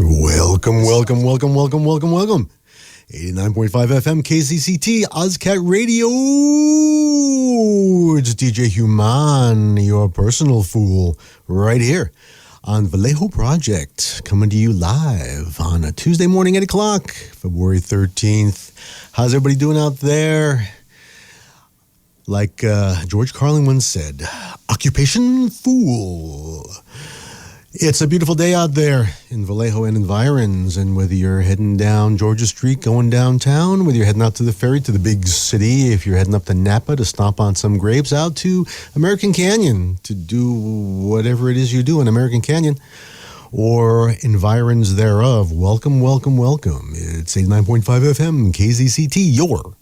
Welcome. 89.5 FM KZCT, OzCat Radio. It's DJ Human, your personal fool, right here on Vallejo Project, coming to you live on a Tuesday morning, 8 o'clock, February 13th. How's everybody doing out there? Like George Carlin once said, occupation fool. It's a beautiful day out there in Vallejo and environs, and whether you're heading down Georgia Street, going downtown, whether you're heading out to the ferry, to the big city, if you're heading up to Napa to stomp on some grapes, out to American Canyon to do whatever it is you do in American Canyon, or environs thereof, welcome. It's 89.5 FM, KZCT, your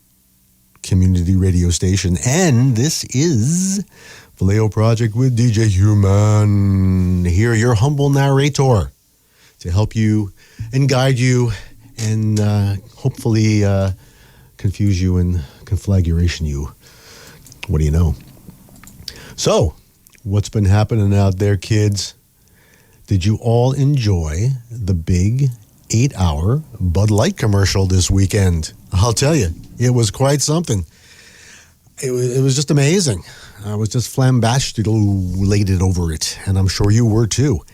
community radio station, and this is Vallejo Project with DJ Human. Here, your humble narrator to help you and guide you and hopefully confuse you and conflagration you. What do you know? So, what's been happening out there, kids? Did you all enjoy the big 8-hour Bud Light commercial this weekend? I'll tell you, it was quite something. It was just amazing. I was just flambastulated over it, and I'm sure you were too.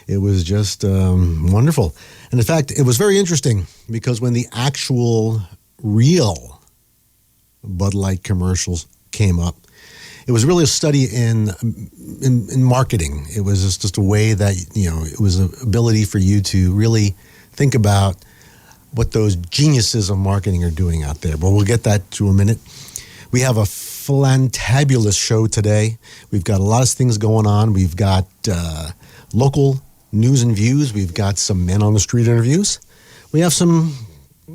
It was just wonderful. And in fact, it was very interesting because when the actual real Bud Light commercials came up, it was really a study in marketing. It was just a way that, it was an ability for you to really think about what those geniuses of marketing are doing out there. But we'll get that to a minute. We have a fantabulous show today. We've got a lot of things going on. We've got local news and views. We've got some men on the street interviews. We have some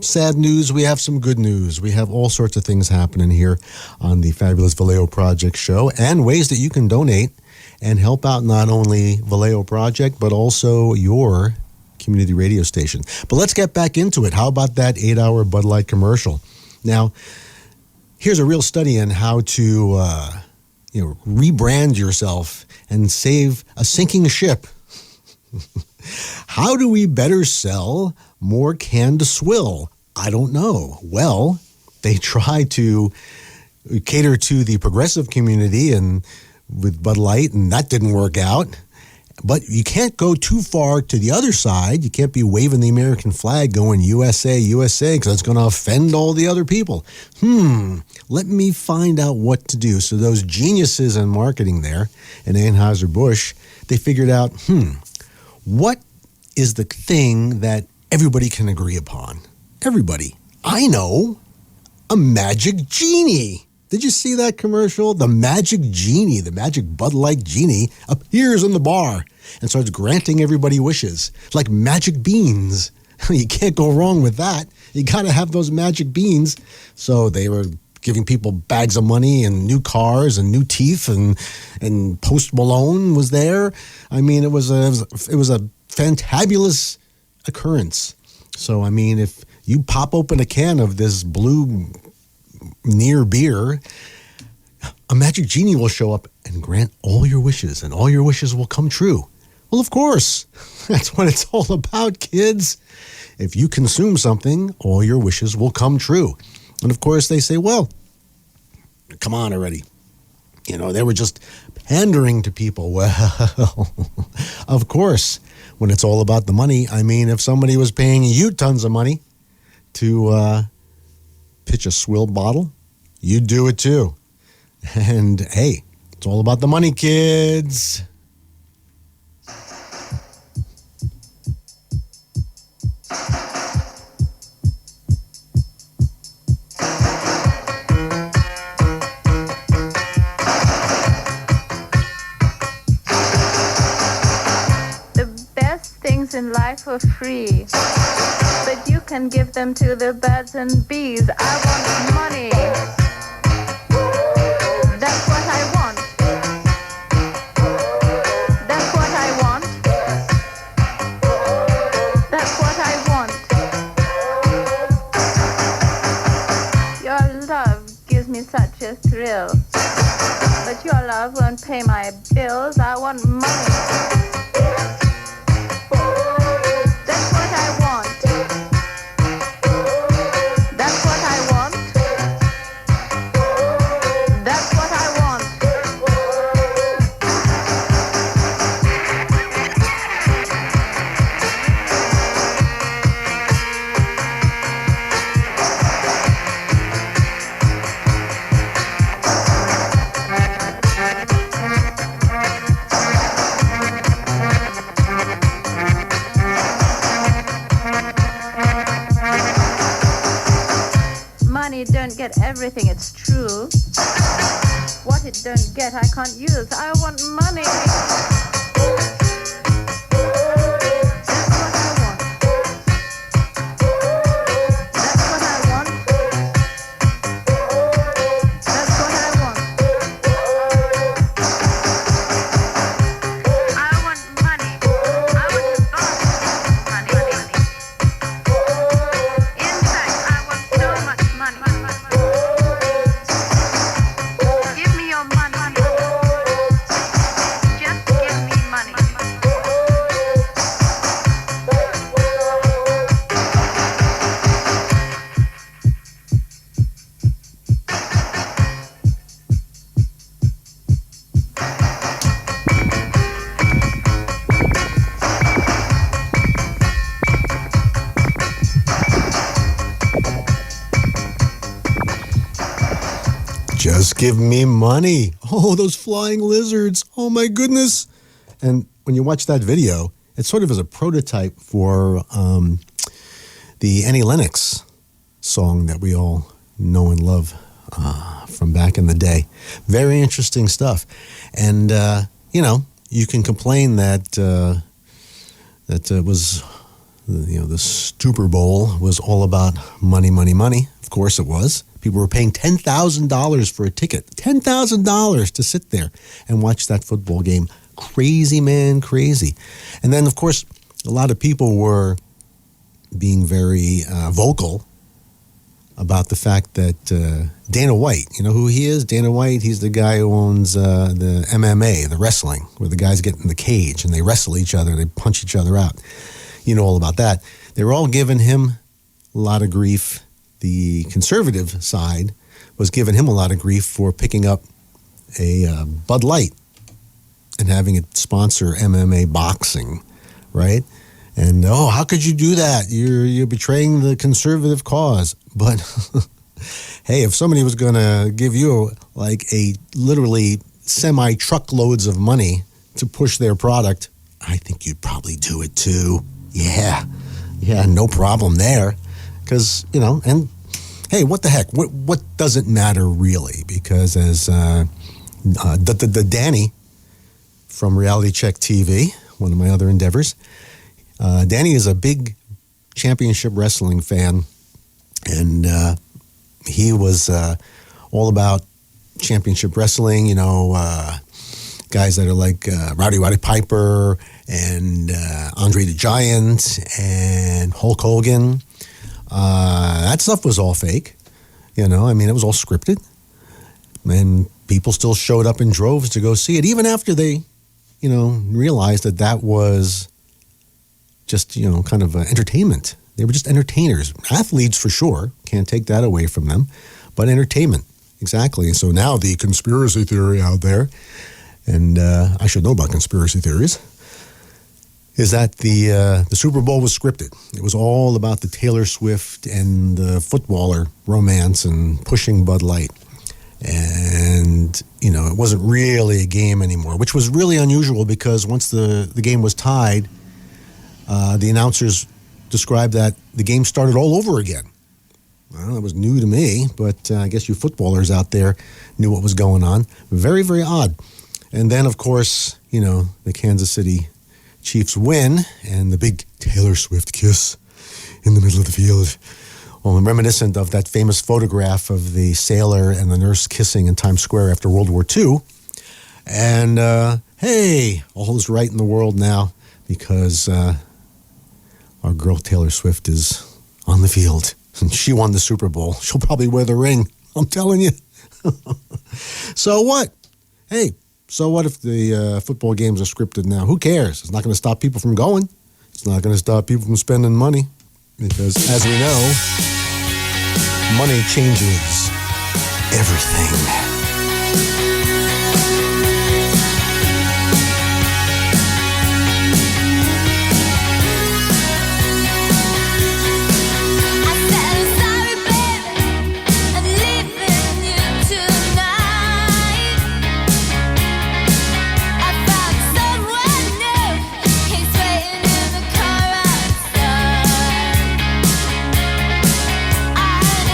sad news. We have some good news. We have all sorts of things happening here on the fabulous Vallejo Project show, and ways that you can donate and help out not only Vallejo Project, but also your community radio station. But let's get back into it. How about that 8-hour Bud Light commercial? Now, here's a real study on how to, rebrand yourself and save a sinking ship. How do we better sell more canned swill? I don't know. Well, they try to cater to the progressive community and with Bud Light, and that didn't work out. But you can't go too far to the other side. You can't be waving the American flag going USA, USA, because that's going to offend all the other people. Let me find out what to do. So those geniuses in marketing there in Anheuser-Busch, they figured out, what is the thing that everybody can agree upon? Everybody. I know. A magic genie. Did you see that commercial? The magic genie, the magic Bud Light genie appears in the bar and starts granting everybody wishes, like magic beans. You can't go wrong with that. You got to have those magic beans. So they were giving people bags of money and new cars and new teeth, and Post Malone was there. I mean, it was a fantabulous occurrence. So, I mean, if you pop open a can of this blue near beer, a magic genie will show up and grant all your wishes, and all your wishes will come true. Well, of course, that's what it's all about, kids. If you consume something, all your wishes will come true. And of course, they say, well, come on already. They were just pandering to people. Well, of course, when it's all about the money, I mean, if somebody was paying you tons of money to pitch a swill bottle, you'd do it too. And hey, it's all about the money, kids. The best things in life are free, but you can give them to the birds and bees. I want money. That's what I want. That's what I want. That's what I want. Your love gives me such a thrill, but your love won't pay my bills. I want money. That's what get everything, it's true. What it don't get, I can't use. I want money. Just give me money. Oh, those flying lizards. Oh, my goodness. And when you watch that video, it sort of is a prototype for the Annie Lennox song that we all know and love from back in the day. Very interesting stuff. And, you can complain that it was, the Super Bowl was all about money, money, money. Of course it was. People were paying $10,000 for a ticket. $10,000 to sit there and watch that football game. Crazy, man, crazy. And then, of course, a lot of people were being very vocal about the fact that Dana White, you know who he is? Dana White, he's the guy who owns the MMA, the wrestling, where the guys get in the cage and they wrestle each other, they punch each other out. You know all about that. They were all giving him a lot of grief. The conservative side was giving him a lot of grief for picking up a Bud Light and having it sponsor MMA boxing, right? And, how could you do that? You're betraying the conservative cause. But, hey, if somebody was going to give you like a literally semi-truckloads of money to push their product, I think you'd probably do it too. Yeah, no problem there. Because, and hey, what the heck? What does it matter really? Because as the Danny from Reality Check TV, one of my other endeavors, Danny is a big championship wrestling fan, and he was all about championship wrestling, guys that are like Rowdy Piper and Andre the Giant and Hulk Hogan. That stuff was all fake, it was all scripted, and people still showed up in droves to go see it, even after they, realized that was just, kind of entertainment. They were just entertainers, athletes for sure, can't take that away from them, but entertainment, exactly. So now the conspiracy theory out there, and I should know about conspiracy theories, is that the Super Bowl was scripted. It was all about the Taylor Swift and the footballer romance and pushing Bud Light. And, it wasn't really a game anymore, which was really unusual because once the game was tied, the announcers described that the game started all over again. Well, that was new to me, but I guess you footballers out there knew what was going on. Very, very odd. And then, of course, the Kansas City Chiefs win, and the big Taylor Swift kiss in the middle of the field. Well, reminiscent of that famous photograph of the sailor and the nurse kissing in Times Square after World War II. And, hey, all is right in the world now because our girl Taylor Swift is on the field. And she won the Super Bowl. She'll probably wear the ring. I'm telling you. So what? Hey. So what if the football games are scripted now? Who cares? It's not going to stop people from going. It's not going to stop people from spending money. Because, as we know, money changes everything.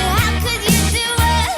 How could you do it?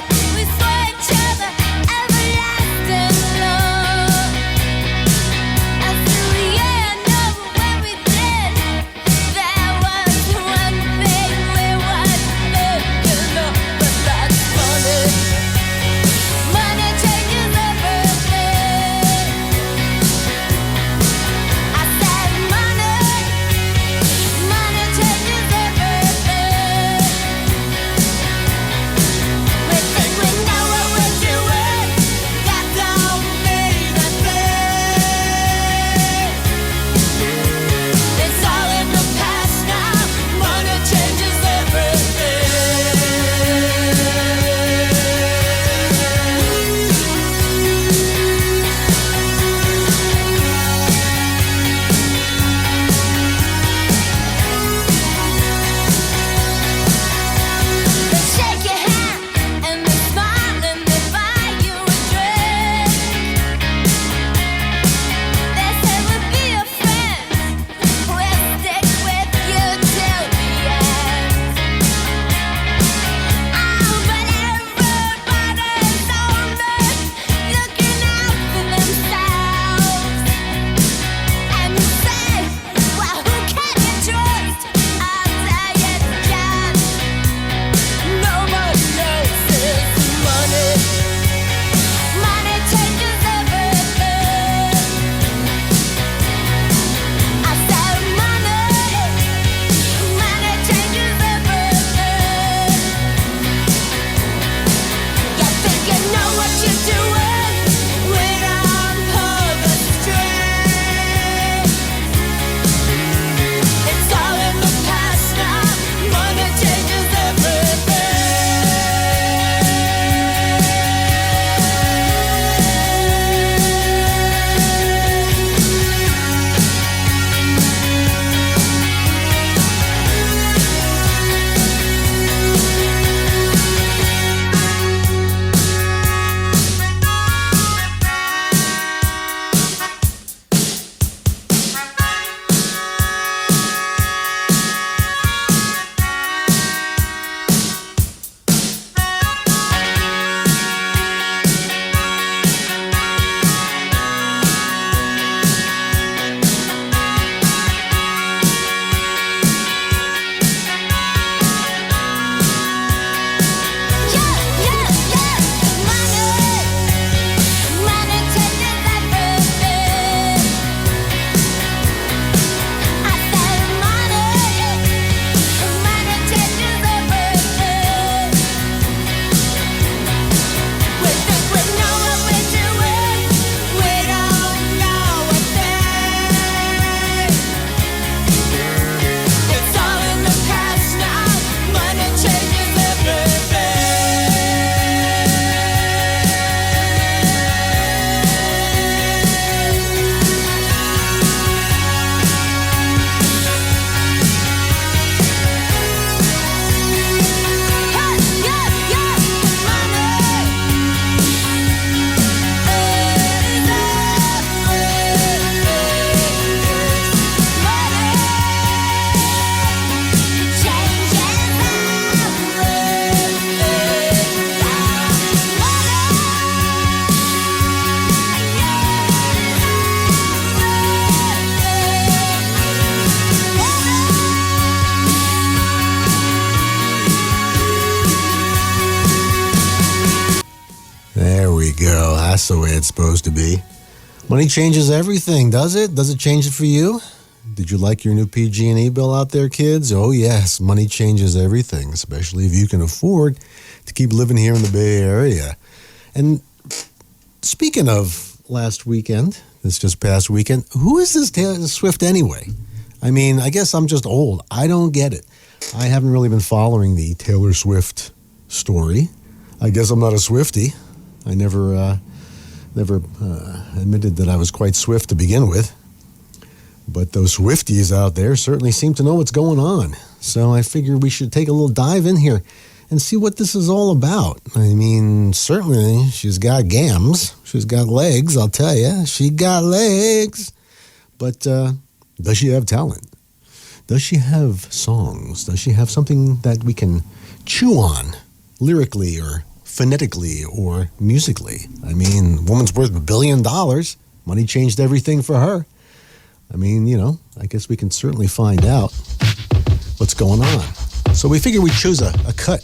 That's the way it's supposed to be. Money changes everything, does it? Does it change it for you? Did you like your new PG&E bill out there, kids? Oh, yes, money changes everything, especially if you can afford to keep living here in the Bay Area. And speaking of last weekend, this just past weekend, who is this Taylor Swift anyway? I mean, I guess I'm just old. I don't get it. I haven't really been following the Taylor Swift story. I guess I'm not a Swiftie. I never admitted that I was quite swift to begin with. But those Swifties out there certainly seem to know what's going on. So I figured we should take a little dive in here and see what this is all about. I mean, certainly she's got gams. She's got legs, I'll tell you. She got legs. But does she have talent? Does she have songs? Does she have something that we can chew on lyrically or phonetically or musically? I mean, woman's worth $1 billion. Money changed everything for her. I mean, you know, I guess we can certainly find out what's going on. So we figured we'd choose a cut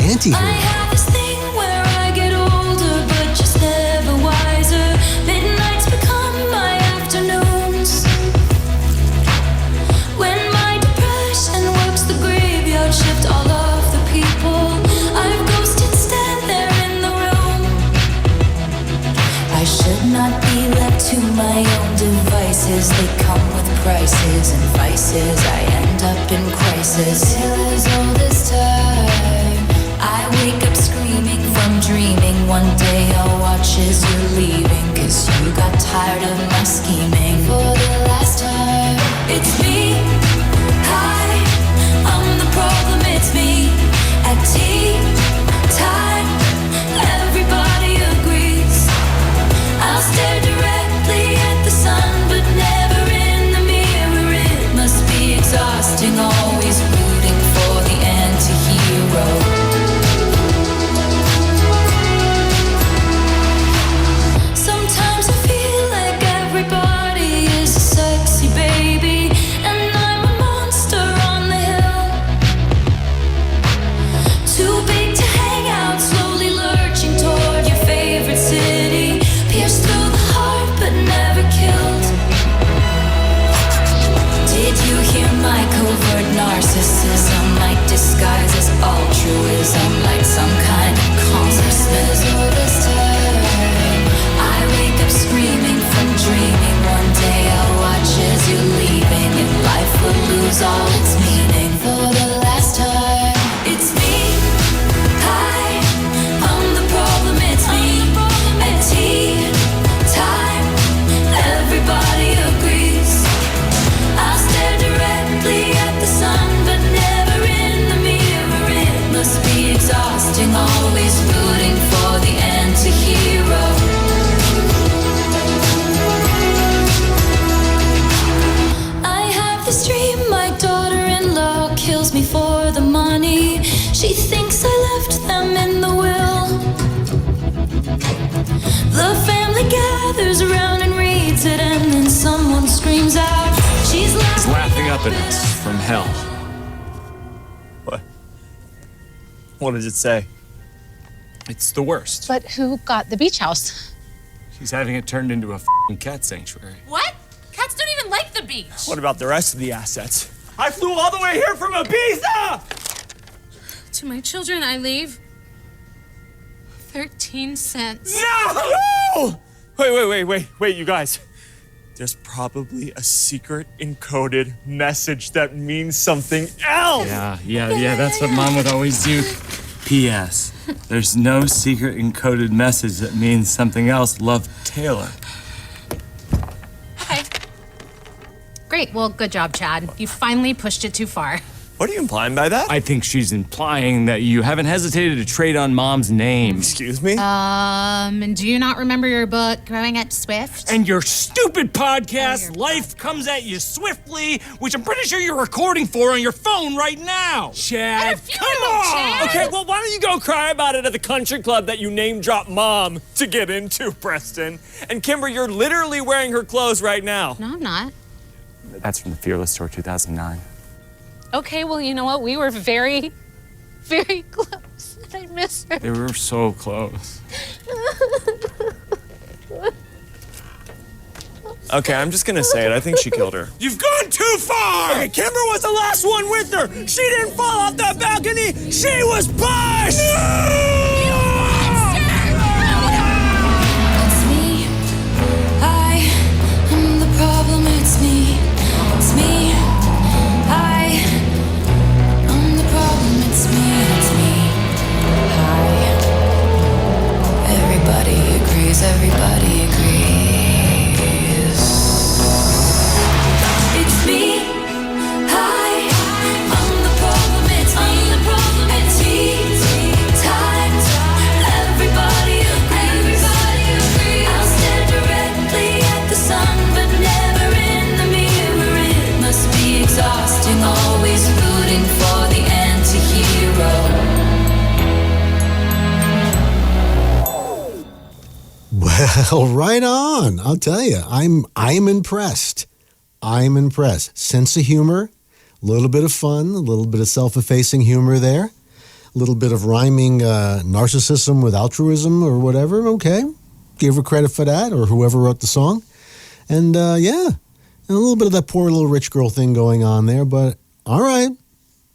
anti-hero. I have this thing where I get older, but just never wiser. Midnights become my afternoons. When my depression works the graveyard shift, all of the people I've ghosted stand there in the room. I should not be left to my own devices. They come with prices and vices. I end up in crisis. Till as old as time, I wake up screaming from dreaming. One day I'll watch as you're leaving, 'cause you got tired of my scheming. For the last time, it's me. Hi, I'm the problem, it's me. At tea time, everybody agrees. I'll stare directly at the sun, but never in the mirror. It must be exhausting, always rooting for the anti-hero. Sometimes I feel like everybody is a sexy baby, and I'm a monster on the hill. Too big to hang out, slowly lurching toward your favorite city. Pierced through the heart, but never killed. Did you hear my covert narcissism? Like disguise as altruism, like some kind of consciousness. All this time, I wake up screaming from dreaming. One day I'll watch as you're leaving, and life will lose all its meaning. For the last time, it's me. Hi, I'm the problem, it's me. At tea time, everybody agrees. I'll stare directly at the sun, but never in the mirror. It must be exhausting, always rooting for the anti-hero. I have this dream, my daughter-in-law kills me for the money. She thinks I left them in the will. The family gathers around and reads it, and then someone screams out, she's laughing up at us from hell. What? What does it say? It's the worst. But who got the beach house? She's having it turned into a f***ing cat sanctuary. What? Cats don't even like the beach. What about the rest of the assets? I flew all the way here from Ibiza! To my children, I leave 13 cents. No! Wait, you guys. There's probably a secret encoded message that means something else. Yeah, that's what Mom would always do. P.S. There's no secret encoded message that means something else. Love, Taylor. Okay. Great. Well, good job, Chad. You finally pushed it too far. What are you implying by that? I think she's implying that you haven't hesitated to trade on Mom's name. Excuse me? And do you not remember your book, Growing Up Swift? And your stupid podcast, Life Comes at You Swiftly, which I'm pretty sure you're recording for on your phone right now. Chad, come on! Chad. Okay, well, why don't you go cry about it at the country club that you name-dropped Mom to get into, Preston? And Kimber, you're literally wearing her clothes right now. No, I'm not. That's from the Fearless Tour 2009. Okay, well, you know what? We were very, very close. I miss her. They were so close. Okay, I'm just gonna say it. I think she killed her. You've gone too far! Hey, Kimber was the last one with her. She didn't fall off that balcony. She was pushed. It's me. I am the problem. It's me. It's me. I am the problem. It's me. It's me. Hi. Everybody agrees. Everybody agrees. It's me. Hi. I'm the problem. It's me. I'm the problem. It's me. Time. Everybody agrees. Everybody agrees. I'll stare directly at the sun, but never in the mirror. It must be exhausting, always rooting for the anti-hero. Well, right on. I'll tell you, I'm impressed. I'm impressed. Sense of humor, a little bit of fun, a little bit of self-effacing humor there, a little bit of rhyming narcissism with altruism or whatever. Okay, give her credit for that, or whoever wrote the song. And yeah, and a little bit of that poor little rich girl thing going on there. But all right,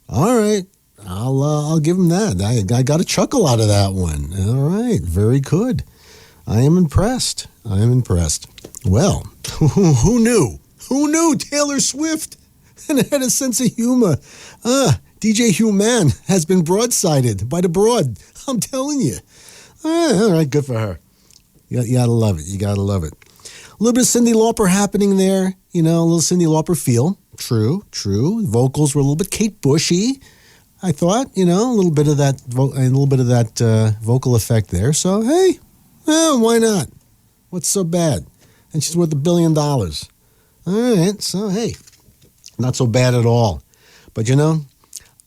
I'll give him that. I got a chuckle out of that one. All right, very good. I am impressed. Well, who knew? Who knew Taylor Swift and had a sense of humor? DJ Human has been broadsided by the broad. I'm telling you. All right, good for her. You gotta love it. You gotta love it. A little bit of Cindi Lauper happening there. You know, a little Cindi Lauper feel. True. Vocals were a little bit Kate Bushy. I thought, you know, a little bit of that vocal effect there. So hey. Well, why not? What's so bad? And she's worth $1 billion. All right, so hey, not so bad at all. But you know,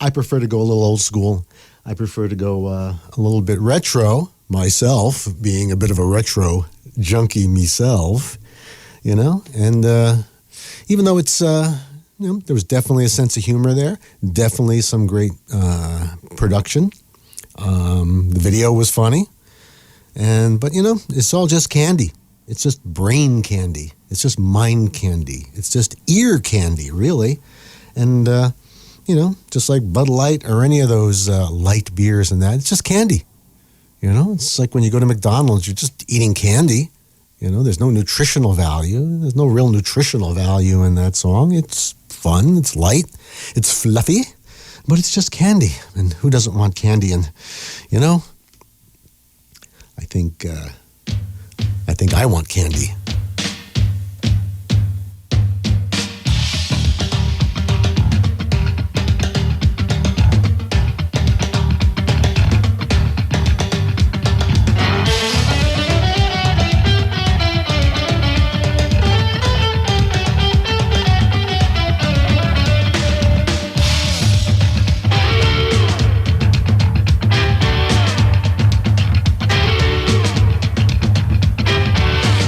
I prefer to go a little old school. I prefer to go a little bit retro myself, being a bit of a retro junkie myself, you know. And even though it's, you know, there was definitely a sense of humor there, definitely some great production. The video was funny. But you know, it's all just candy. It's just brain candy. It's just mind candy. It's just ear candy, really. And, you know, just like Bud Light or any of those light beers and that, it's just candy. You know, it's like when you go to McDonald's, you're just eating candy. You know, there's no nutritional value. There's no real nutritional value in that song. It's fun. It's light. It's fluffy. But it's just candy. And who doesn't want candy? And, you know, I think I want candy.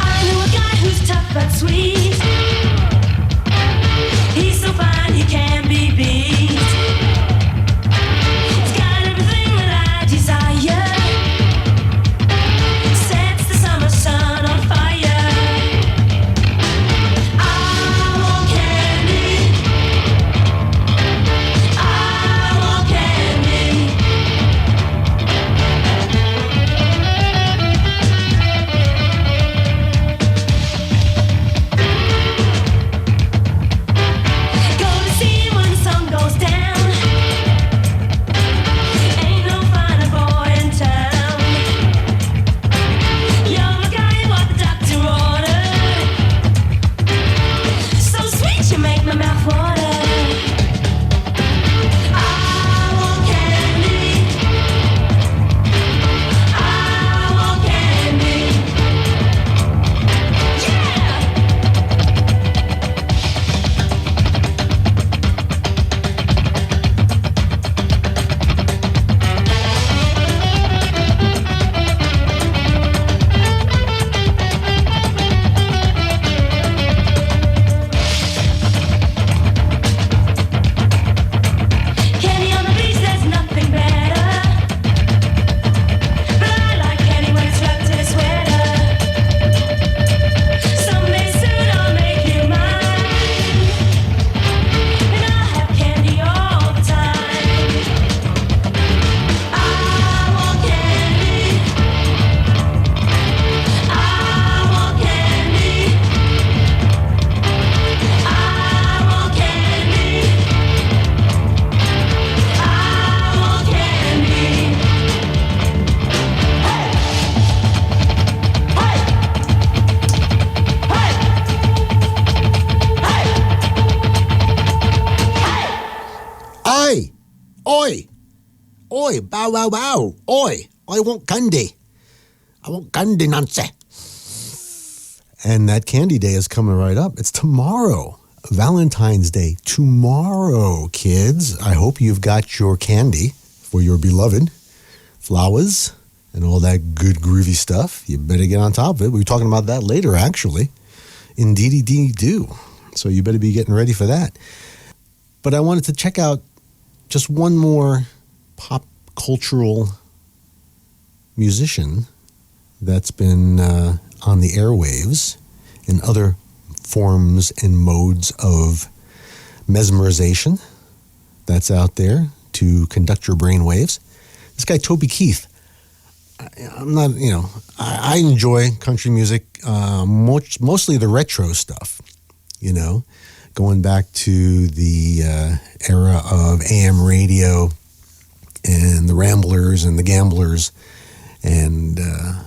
I knew a guy Oi! Oi! Bow, bow, bow! Oi! I want candy! I want candy, Nancy! And that candy day is coming right up. It's tomorrow. Valentine's Day. Tomorrow, kids. I hope you've got your candy for your beloved. Flowers and all that good groovy stuff. You better get on top of it. We'll be talking about that later, actually. Indeedy do. So you better be getting ready for that. But I wanted to check out just one more pop cultural musician that's been on the airwaves in other forms and modes of mesmerization that's out there to conduct your brain waves. This guy, Toby Keith. I'm not, I enjoy country music, mostly the retro stuff, going back to the era of AM radio and the Ramblers and the Gamblers and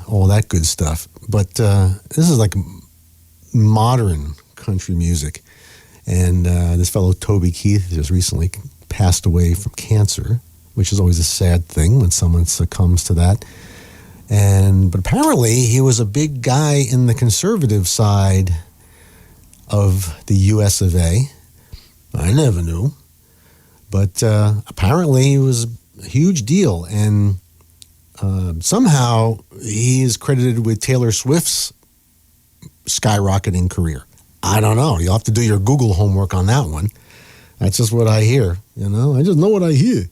all that good stuff. But this is like modern country music. And this fellow Toby Keith just recently passed away from cancer, which is always a sad thing when someone succumbs to that. But apparently he was a big guy in the conservative side of the US of A. I never knew. But apparently he was a huge deal. And somehow he is credited with Taylor Swift's skyrocketing career. I don't know. You'll have to do your Google homework on that one. That's just what I hear. I just know what I hear.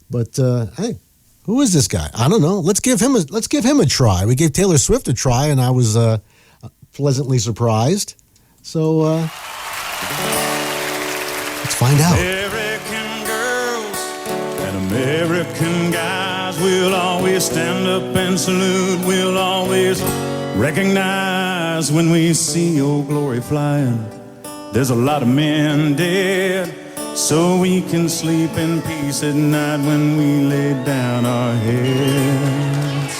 But hey, who is this guy? I don't know. Let's give him a try. We gave Taylor Swift a try, and I was pleasantly surprised. So let's find out. American girls and American guys will always stand up and salute. We'll always recognize when we see old glory flying. There's a lot of men dead, so we can sleep in peace at night when we lay down our heads.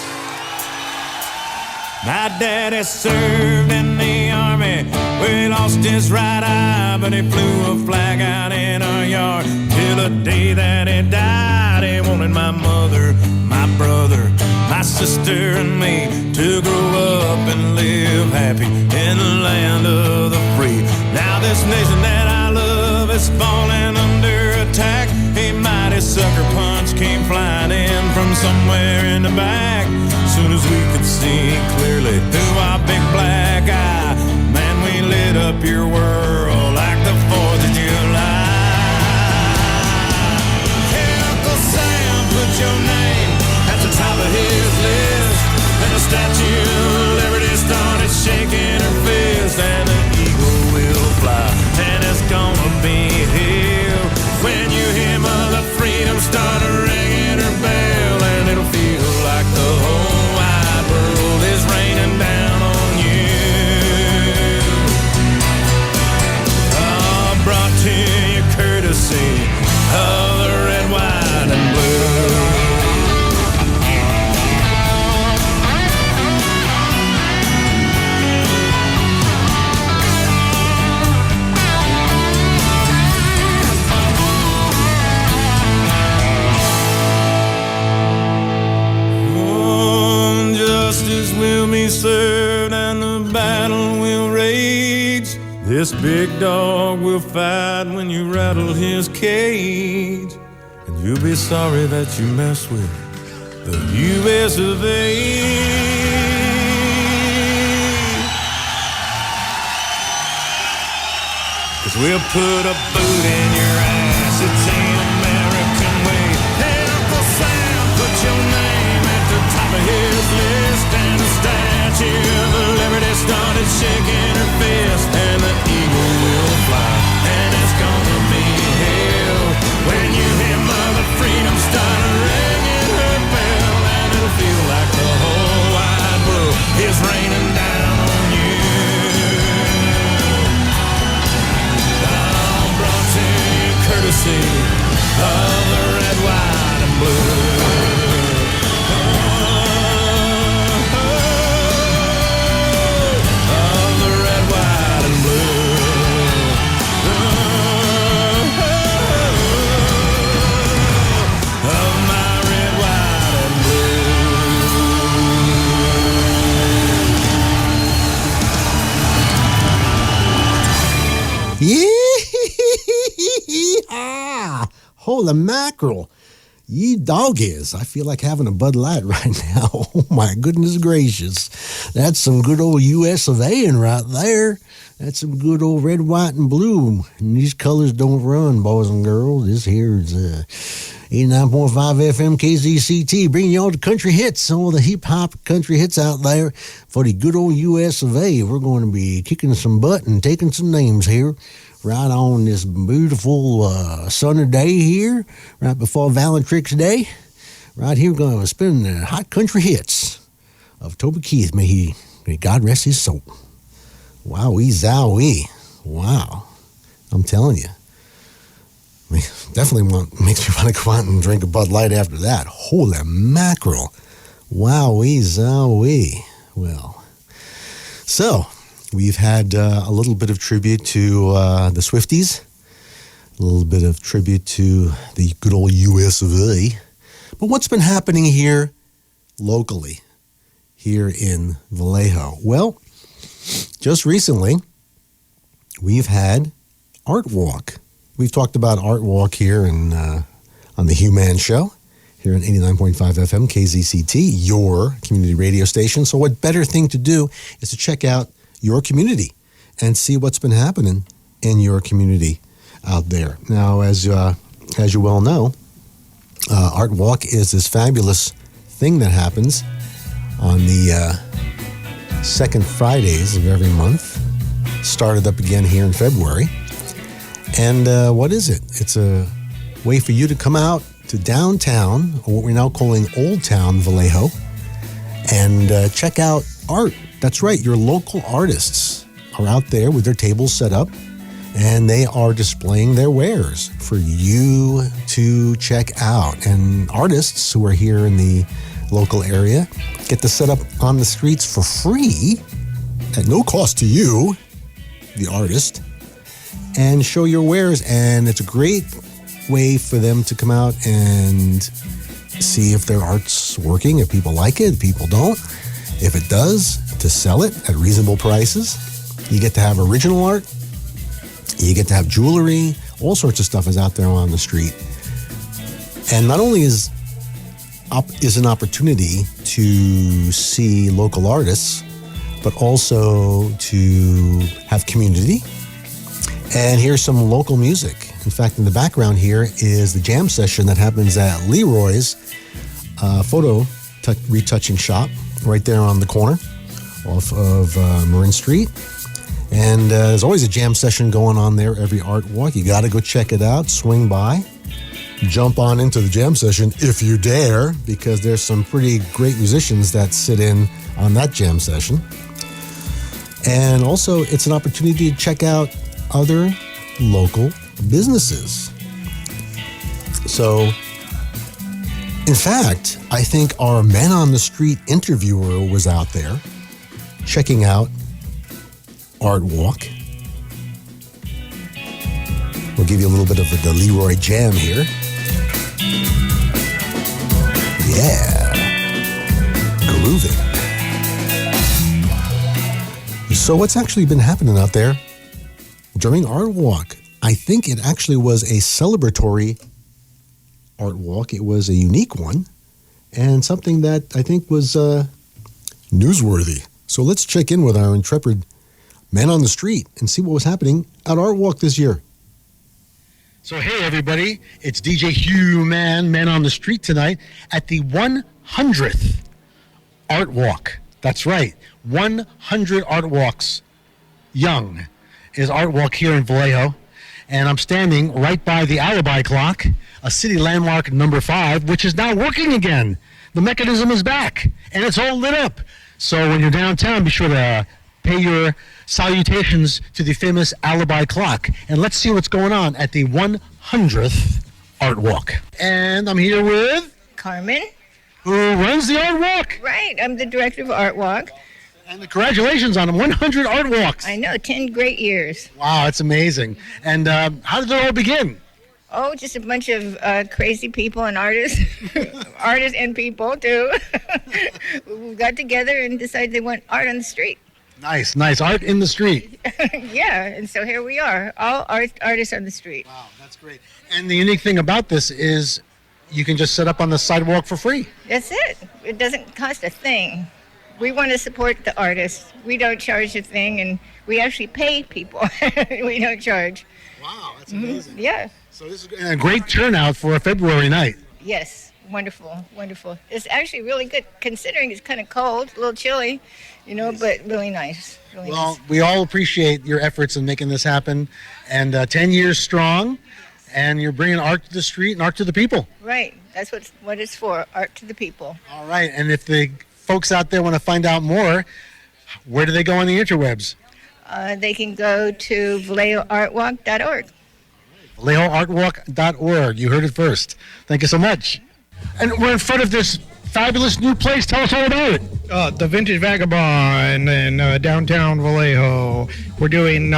My daddy served in the army, where he lost his right eye, but he flew a flag out in our yard till the day that he died. He wanted my mother, my brother, my sister and me to grow up and live happy in the land of the free. Now this nation that I love is falling under attack. A mighty sucker punch came flying in from somewhere in the back. Soon as we could see clearly through our big black eye, man, we lit up your world like the 4th of July. Hey, Uncle Sam, put your name at the top of his list, and the Statue of Liberty started shaking her fist, and the eagle will fly, and it's gonna be here when you hear Mother Freedom start ringing her bell, and it'll feel like the whole wide world is raining down on you. Brought to you courtesy of the red, white, and blue. Justice will be served and the battle will rage. This big dog will fight when you rattle his cage, and you'll be sorry that you mess with the US of A. 'Cause we'll put a boot in your ass, it's the American way. Hey, Uncle Sam, put your name at the top of his list, and the Statue of Liberty started shaking her fist, and the eagle will fly, and it's gonna be hell when you hear Mother Freedom start ringing her bell, and it'll feel like the whole wide world is raining down on you. All brought to you courtesy of the red, white, and blue. Of the red, white, and blue. Holy mackerel. Ye doggies. I feel like having a Bud Light right now. Oh, my goodness gracious. That's some good old US of A right there. That's some good old red, white, and blue. And these colors don't run, boys and girls. This here is 89.5 FM KZCT, bringing you all the country hits, all the hip-hop country hits out there for the good old US of A. We're going to be kicking some butt and taking some names here right on this beautiful sunny day here, right before Valentine's Day. Right here, we're going to spin the hot country hits of Toby Keith. May God rest his soul. Wowee zowee. Wow. I'm telling you. Definitely makes me want to go out and drink a Bud Light after that. Holy mackerel. Wowee zowee. Well, so we've had a little bit of tribute to the Swifties, a little bit of tribute to the good old US of A. But what's been happening here locally, here in Vallejo? Well, just recently, we've had Art Walk. We've talked about Art Walk here on the Human Show, here on 89.5 FM KZCT, your community radio station. So what better thing to do is to check out your community and see what's been happening in your community out there. Now, as you well know, Art Walk is this fabulous thing that happens on the second Fridays of every month. Started up again here in February. And what is it? It's a way for you to come out to downtown, or what we're now calling Old Town Vallejo, and check out art. That's right, your local artists are out there with their tables set up, and they are displaying their wares for you to check out. And artists who are here in the local area get to set up on the streets for free, at no cost to you, the artist, and show your wares. And it's a great way for them to come out and see if their art's working, if people like it, if people don't. If it does, to sell it at reasonable prices. You get to have original art. You get to have jewelry. All sorts of stuff is out there on the street. And not only is an opportunity to see local artists, but also to have community and hear some local music. In fact, in the background here is the jam session that happens at Leroy's photo retouching shop right there on the corner off of Marin Street. And there's always a jam session going on there every Art Walk. You got to go check it out, swing by, jump on into the jam session if you dare, because there's some pretty great musicians that sit in on that jam session. And also, it's an opportunity to check out other local businesses. So, in fact, I think our Man on the Street interviewer was out there checking out Art Walk. We'll give you a little bit of the Leroy jam here. Yeah. Grooving. So what's actually been happening out there during Art Walk? I think it actually was a celebratory Art Walk. It was a unique one and something that I think was newsworthy. So let's check in with our intrepid man on the street and see what was happening at Art Walk this year. So hey everybody, it's DJ Hugh Man on the Street tonight at the 100th Art Walk. That's right, 100 Art Walks young is Art Walk here in Vallejo. And I'm standing right by the alibi clock, a city landmark number 5, which is now working again. The mechanism is back and it's all lit up. So when you're downtown, be sure to pay your salutations to the famous alibi clock. And let's see what's going on at the 100th Art Walk. And I'm here with Carmen, who runs the Art Walk. Right, I'm the director of Art Walk. And congratulations on 100 Art Walks. I know, 10 great years. Wow, that's amazing. And how did it all begin? Oh, just a bunch of crazy people and artists, artists and people too, who got together and decided they want art on the street. Nice, nice. Art in the street. Yeah, and so here we are, all artists on the street. Wow, that's great. And the unique thing about this is you can just sit up on the sidewalk for free. That's it. It doesn't cost a thing. We want to support the artists. We don't charge a thing, and we actually pay people. We don't charge. Wow, that's amazing. Yeah. So this is a great turnout for a February night. Yes. Wonderful. Wonderful. It's actually really good, considering it's kind of cold, a little chilly, but really nice. Really nice. We all appreciate your efforts in making this happen. And 10 years strong, and you're bringing art to the street and art to the people. Right. That's what it's for, art to the people. All right. And if the folks out there want to find out more, where do they go on the interwebs? They can go to VallejoArtWalk.org. VallejoArtWalk.org. You heard it first. Thank you so much. And we're in front of this fabulous new place. Tell us all about it. The Vintage Vagabond in downtown Vallejo. We're doing,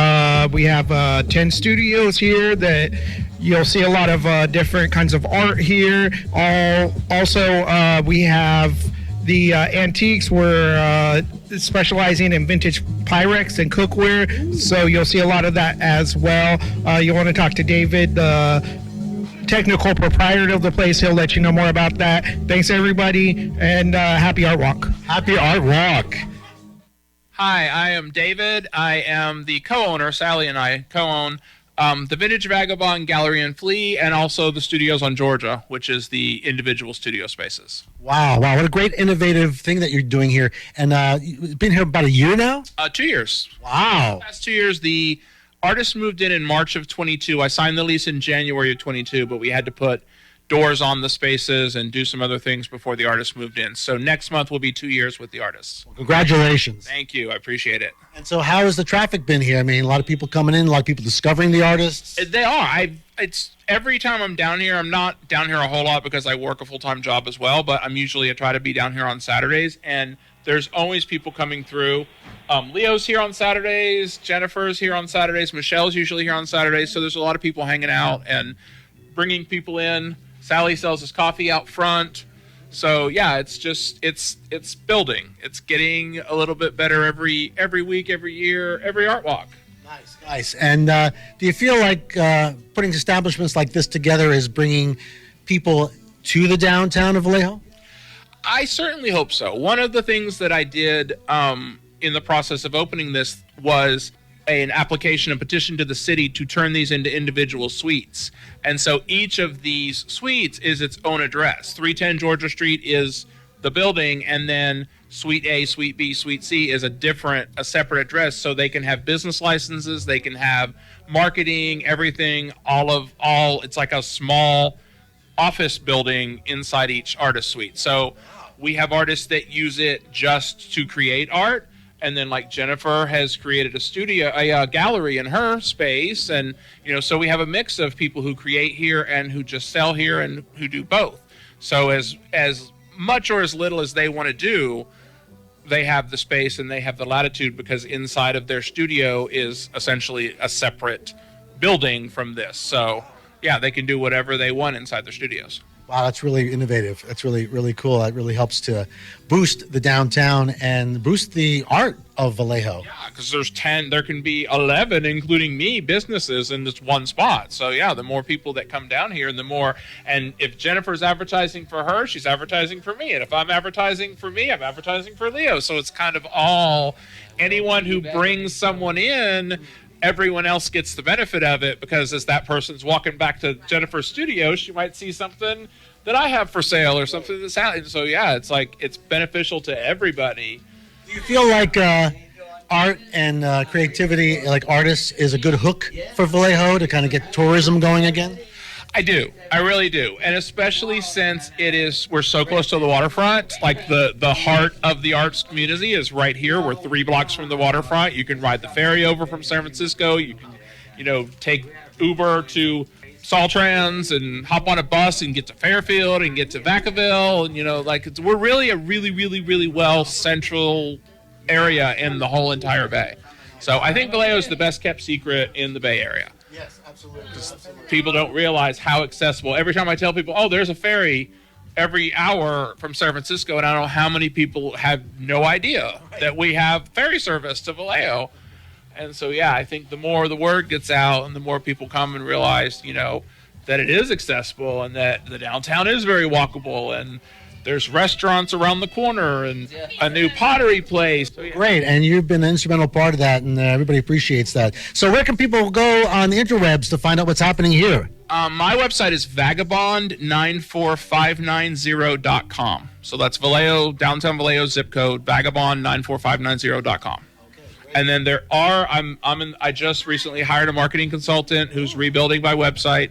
we have 10 studios here that you'll see a lot of different kinds of art here. Also, we have the antiques. We're specializing in vintage Pyrex and cookware, so you'll see a lot of that as well. You want to talk to David, the technical proprietor of the place. He'll let you know more about that. Thanks, everybody, and happy Art Walk. Happy Art Walk. Hi, I am David. I am the co-owner. Sally and I co-own the Vintage Vagabond Gallery and Flea, and also the studios on Georgia, which is the individual studio spaces. Wow, what a great innovative thing that you're doing here. And you've been here about a year now? 2 years. Wow. The past 2 years, the artist moved in March of 22. I signed the lease in January of 22, but we had to put doors on the spaces and do some other things before the artist moved in. So next month will be 2 years with the artists. Well, congratulations. Thank you. I appreciate it. And so how has the traffic been here? I mean, a lot of people coming in, a lot of people discovering the artists. They are. It's every time I'm down here, I'm not down here a whole lot because I work a full-time job as well, but I try to be down here on Saturdays, and there's always people coming through. Leo's here on Saturdays, Jennifer's here on Saturdays, Michelle's usually here on Saturdays, so there's a lot of people hanging out and bringing people in. Sally sells us coffee out front. So yeah, it's building. It's getting a little bit better every week, every year, every art walk. Nice. And do you feel like putting establishments like this together is bringing people to the downtown of Vallejo? I certainly hope so. One of the things that I did in the process of opening this was an application, a petition to the city to turn these into individual suites. And so each of these suites is its own address. 310 Georgia Street is the building, and then Suite A, Suite B, Suite C is a separate address, so they can have business licenses, they can have marketing, everything, all. It's like a small office building inside each artist suite. So we have artists that use it just to create art, and then like Jennifer has created a gallery in her space, and so we have a mix of people who create here and who just sell here and who do both. So as much or as little as they want to do, they have the space and they have the latitude, because inside of their studio is essentially a separate building from this. So yeah, they can do whatever they want inside their studios. Wow, that's really innovative. That's really, really cool. That really helps to boost the downtown and boost the art of Vallejo. Yeah, because there can be 11, including me, businesses in this one spot. So yeah, the more people that come down here, and if Jennifer's advertising for her, she's advertising for me. And if I'm advertising for me, I'm advertising for Leo. So it's kind of anyone who brings someone in, everyone else gets the benefit of it, because as that person's walking back to Jennifer's studio, she might see something that I have for sale or something that's out. So yeah, it's beneficial to everybody. Do you feel like art and creativity, like artists, is a good hook for Vallejo to kind of get tourism going again? I do. I really do. And especially since we're so close to the waterfront, like the heart of the arts community is right here. We're 3 blocks from the waterfront. You can ride the ferry over from San Francisco. You can, take Uber to Saltrans and hop on a bus and get to Fairfield and get to Vacaville. And, we're really a really, really, really well central area in the whole entire Bay. So I think Vallejo is the best kept secret in the Bay Area. Yes, absolutely. People don't realize how accessible. Every time I tell people, there's a ferry every hour from San Francisco, and I don't know how many people have no idea that we have ferry service to Vallejo. And so, yeah, I think the more the word gets out and the more people come and realize, you know, that it is accessible and that the downtown is very walkable and there's restaurants around the corner and a new pottery place. So, yeah. Great, and you've been an instrumental part of that, and everybody appreciates that. So where can people go on the interwebs to find out what's happening here? My website is vagabond94590.com. So that's Vallejo, downtown Vallejo zip code, vagabond94590.com. And then there are, I just recently hired a marketing consultant who's rebuilding my website,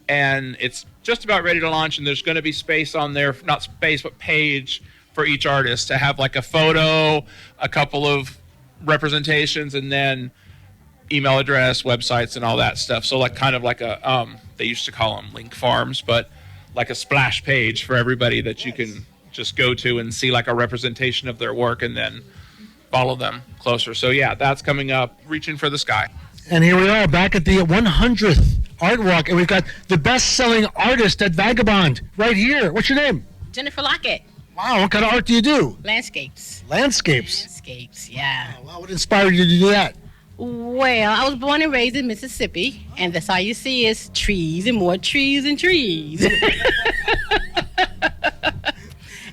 and it's just about ready to launch, and there's going to be space on there, not space, but page for each artist to have like a photo, a couple of representations, and then email address, websites, and all that stuff. So like kind of like a, they used to call them link farms, but like a splash page for everybody that you can just go to and see like a representation of their work and then follow them closer. So yeah, that's coming up, reaching for the sky. And here we are back at the 100th Art Walk, and we've got the best-selling artist at Vagabond right here. What's your name? Jennifer Lockett. Wow, what kind of art do you do? Landscapes. Landscapes? Landscapes, yeah. Wow, what inspired you to do that? Well, I was born and raised in Mississippi, and that's all you see is trees and more trees and trees.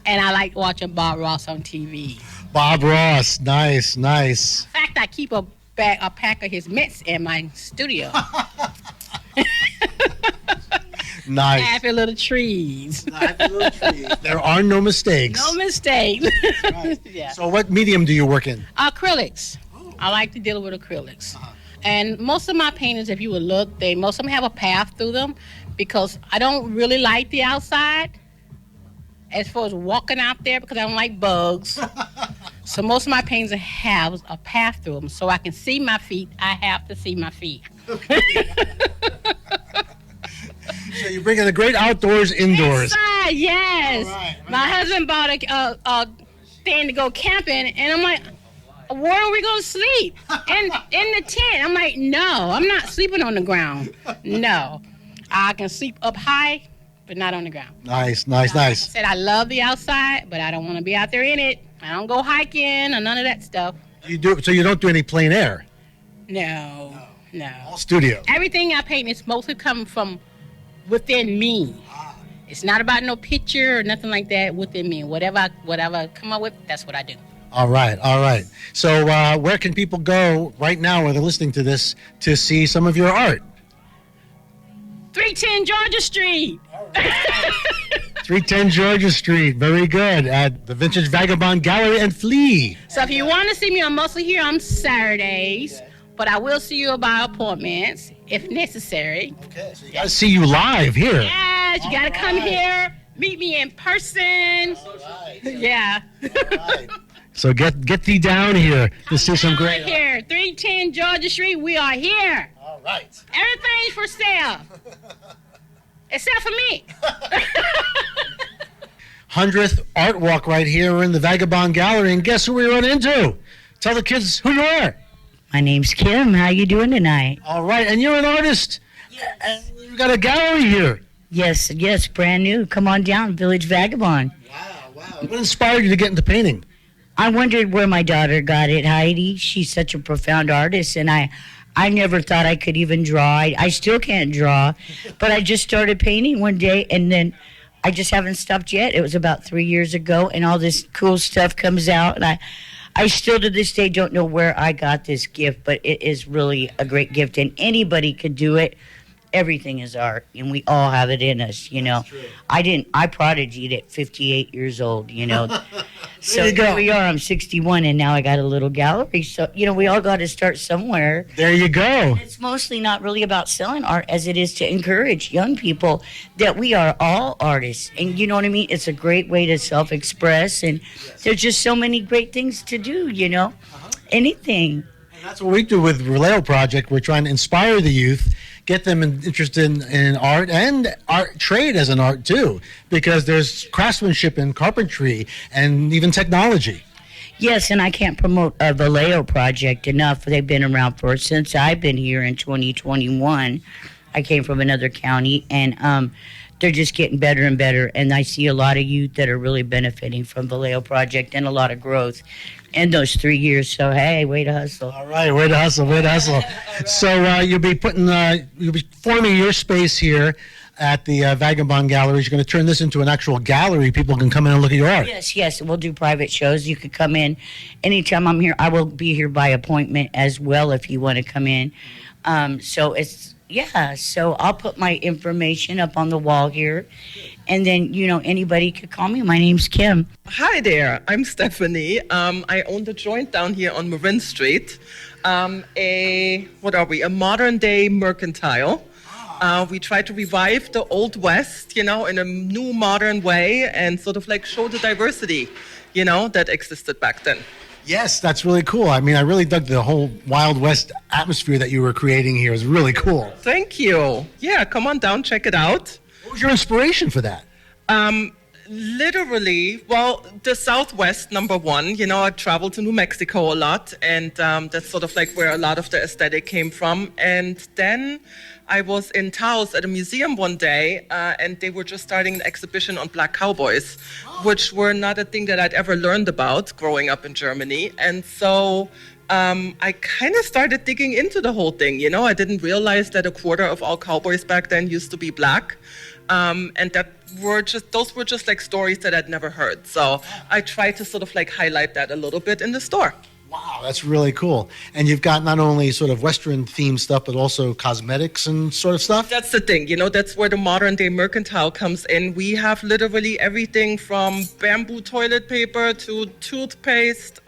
And I like watching Bob Ross on TV. Bob Ross, nice, nice. In fact, I keep a pack of his mints in my studio. Nice. Happy little trees. Happy little trees. There are no mistakes. No mistakes. Right. Yeah. So what medium do you work in? Acrylics. I like to deal with acrylics. And most of my paintings, if you would look, most of them have a path through them because I don't really like the outside as far as walking out there because I don't like bugs. So most of my paintings have a path through them so I can see my feet. I have to see my feet. Okay. So you're bringing the great outdoors indoors. Inside, yes. All right. My husband bought a thing to go camping, and I'm like, where are we going to sleep? In the tent. I'm like, no, I'm not sleeping on the ground. No. I can sleep up high, but not on the ground. Nice, nice, nice. I said I love the outside, but I don't want to be out there in it. I don't go hiking or none of that stuff. You do, so you don't do any plein air? No. All studio? Everything I paint is mostly coming from within me. It's not about no picture or nothing like that. Within me. Whatever I come up with, that's what I do. All right, all right. So where can people go right now when they're listening to this to see some of your art? 310 Georgia Street. 310 Georgia Street. Very good. At the Vintage Vagabond Gallery and Flea. So if you want to see me, I'm mostly here on Saturdays, but I will see you by appointments if necessary. Okay, so you got to see you live here. Yes, you got to come here, meet me in person. All right. Yeah. All right. So get thee down here to see some great here, 310 Georgia Street. We are here. All right. Everything's for sale, except for me. 100th Art Walk right here. We're in the Vagabond Gallery, and guess who we run into? Tell the kids who you are. My name's Kim. How you doing tonight? All right, and you're an artist. Yes. And you got a gallery here. Yes, brand new. Come on down, Village Vagabond. Wow. What inspired you to get into painting? I wondered where my daughter got it, Heidi. She's such a profound artist, and I never thought I could even draw. I still can't draw, but I just started painting one day, and then I just haven't stopped yet. It was about 3 years ago, and all this cool stuff comes out, and I still to this day don't know where I got this gift, but it is really a great gift, and anybody could do it. Everything is art, and we all have it in us, you know. I prodigied at 58 years old, you know. So here we are, I'm 61, and now I got a little gallery. So, you know, we all got to start somewhere. There you go. And it's mostly not really about selling art as it is to encourage young people that we are all artists. And you know what I mean? It's a great way to self-express, and there's just so many great things to do, you know. Anything. And that's what we do with Vallejo Project. We're trying to inspire the youth, get them interested in art and art trade as an art too, because there's craftsmanship and carpentry and even technology. Yes, and I can't promote Vallejo Project enough. They've been around since I've been here in 2021. I came from another county, and they're just getting better and better. And I see a lot of youth that are really benefiting from Vallejo Project and a lot of growth in those 3 years. So, hey, way to hustle. All right, way to hustle, way to hustle. So you'll be forming your space here at the Vagabond Gallery. You're going to turn this into an actual gallery. People can come in and look at your art. Yes. We'll do private shows. You could come in anytime I'm here. I will be here by appointment as well if you want to come in. So I'll put my information up on the wall here. And then, anybody could call me. My name's Kim. Hi there, I'm Stephanie. I own the joint down here on Marin Street. A modern day mercantile. We try to revive the Old West, in a new modern way and sort of like show the diversity, that existed back then. Yes, that's really cool. I mean, I really dug the whole Wild West atmosphere that you were creating here. It was really cool. Thank you. Yeah, come on down, check it out. What was your inspiration for that? Literally, the Southwest, number one. I traveled to New Mexico a lot, and that's sort of like where a lot of the aesthetic came from. And then I was in Taos at a museum one day, and they were just starting an exhibition on black cowboys, which were not a thing that I'd ever learned about growing up in Germany. And so I kind of started digging into the whole thing. I didn't realize that a quarter of all cowboys back then used to be black. And those were just like stories that I'd never heard. So I tried to sort of like highlight that a little bit in the store. Wow, that's really cool. And you've got not only sort of Western themed stuff, but also cosmetics and sort of stuff? That's the thing, that's where the modern day mercantile comes in. We have literally everything from bamboo toilet paper to toothpaste,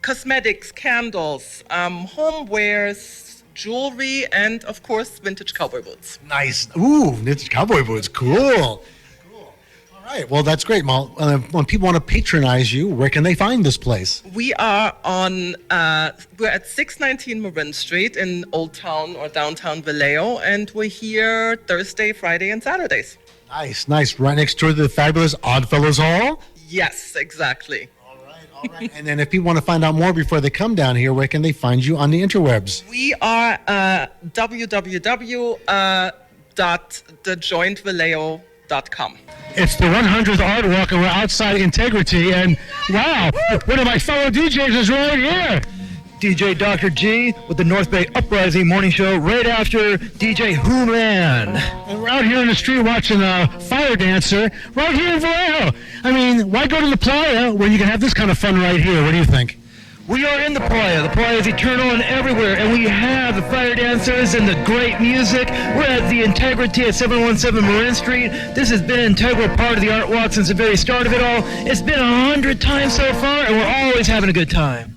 cosmetics, candles, homewares, jewelry, and of course, vintage cowboy boots. Nice. Ooh, vintage cowboy boots. Cool. All right. Well, that's great, Mal. When people want to patronize you, where can they find this place? We are we're at 619 Marin Street in Old Town or downtown Vallejo, and we're here Thursday, Friday, and Saturdays. Nice. Right next to the fabulous Oddfellows Hall? Yes, exactly. All right. And then if people want to find out more before they come down here, where can they find you on the interwebs? We are www.thejointvallejo.com. It's the 100th Art Walk, and we're outside Integrity, and wow, one of my fellow DJs is right here. DJ Dr. G with the North Bay Uprising morning show right after DJ Who-Man. And we're out here in the street watching a fire dancer right here in Vallejo. I mean, why go to the playa when you can have this kind of fun right here? What do you think? We are in the playa. The playa is eternal and everywhere, and we have the fire dancers and the great music. We're at the Integrity at 717 Marin Street. This has been an integral part of the Art Walk since the very start of it all. It's been 100 times so far, and we're always having a good time.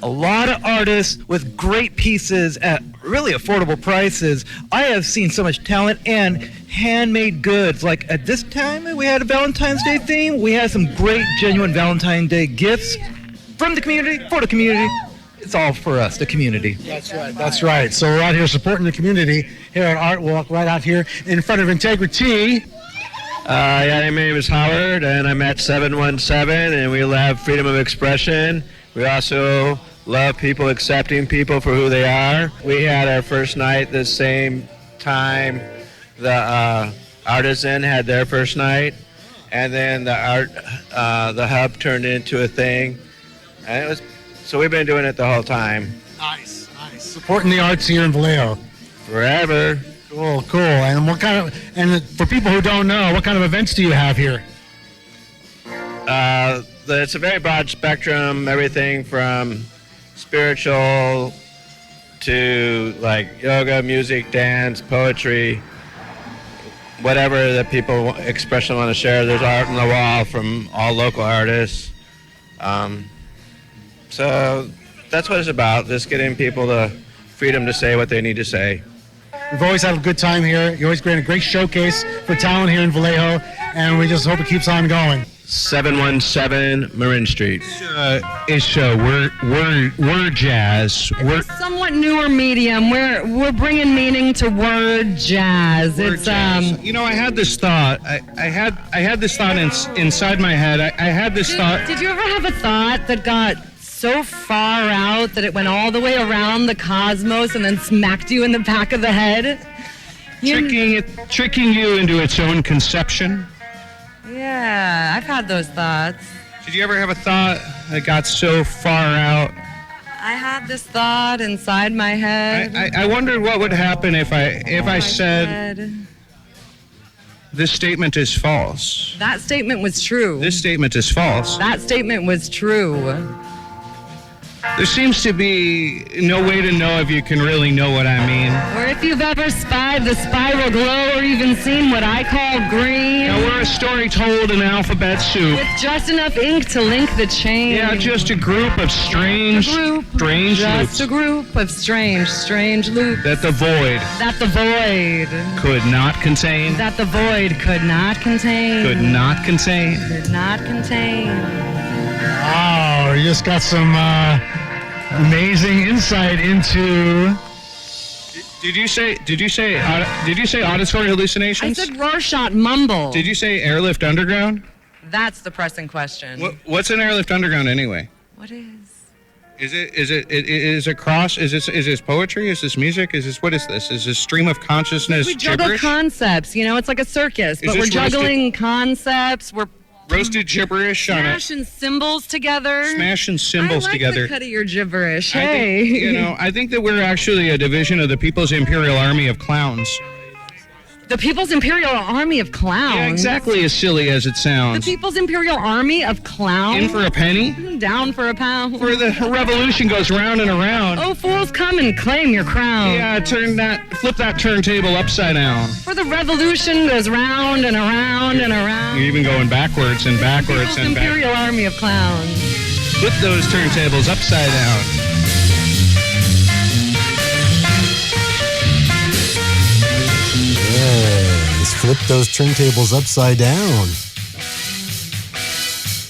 A lot of artists with great pieces at really affordable prices. I have seen so much talent and handmade goods. Like at this time, we had a Valentine's Day theme. We had some great, genuine Valentine's Day gifts. From the community, for the community. It's all for us, the community. That's right. So we're out here supporting the community here at Art Walk, right out here in front of Integrity. My name is Howard, and I'm at 717, and we love freedom of expression. We also love people accepting people for who they are. We had our first night the same time the Artisan had their first night, and then the hub turned into a thing. And so we've been doing it the whole time. Nice. Supporting the arts here in Vallejo. Forever. Cool. And and for people who don't know, what kind of events do you have here? It's a very broad spectrum, everything from spiritual to like yoga, music, dance, poetry, whatever that people expression want to share. There's art on the wall from all local artists. So that's what it's about, just getting people the freedom to say what they need to say. We've always had a good time here. You always create a great showcase for talent here in Vallejo, and we just hope it keeps on going. 717 Marin Street. We're jazz. We're a somewhat newer medium. We're bringing meaning to word jazz. Jazz. I had this thought. I had this thought inside my head. I had this thought. Did you ever have a thought that got so far out that it went all the way around the cosmos and then smacked you in the back of the head? tricking you into its own conception? Yeah, I've had those thoughts. Did you ever have a thought that got so far out? I had this thought inside my head. I wondered what would happen if I said this statement is false. That statement was true. This statement is false. That statement was true. There seems to be no way to know if you can really know what I mean. Or if you've ever spied the spiral glow or even seen what I call green. Now we're a story told in alphabet soup. With just enough ink to link the chain. Yeah, just a group of strange loops. Just a group of strange loops. That the void could not contain. That the void could not contain. Could not contain. Could not contain. Wow, you just got some amazing insight into. Did you say auditory hallucinations? I said Rorschach mumble. Did you say airlift underground? That's the pressing question. What's an airlift underground anyway? What is? Is it cross? Is this poetry? Is this music? What is this? Is this stream of consciousness We juggle gibberish? concepts. It's like a circus, but we're juggling concepts. We're roasted gibberish on it. Smashing cymbals together. Smashing cymbals together. I like the cut of your gibberish. Hey. I think that we're actually a division of the People's Imperial Army of Clowns. The People's Imperial Army of Clowns? Yeah, exactly as silly as it sounds. The People's Imperial Army of Clowns? In for a penny? Down for a pound. Where the revolution goes round and around. Oh, fools, come and claim your crown. Yeah, flip that turntable upside down. For the revolution goes round and around and around. You're even going backwards and backwards and backwards. Imperial Army of Clowns. Flip those turntables upside down. Let's flip those turntables upside down.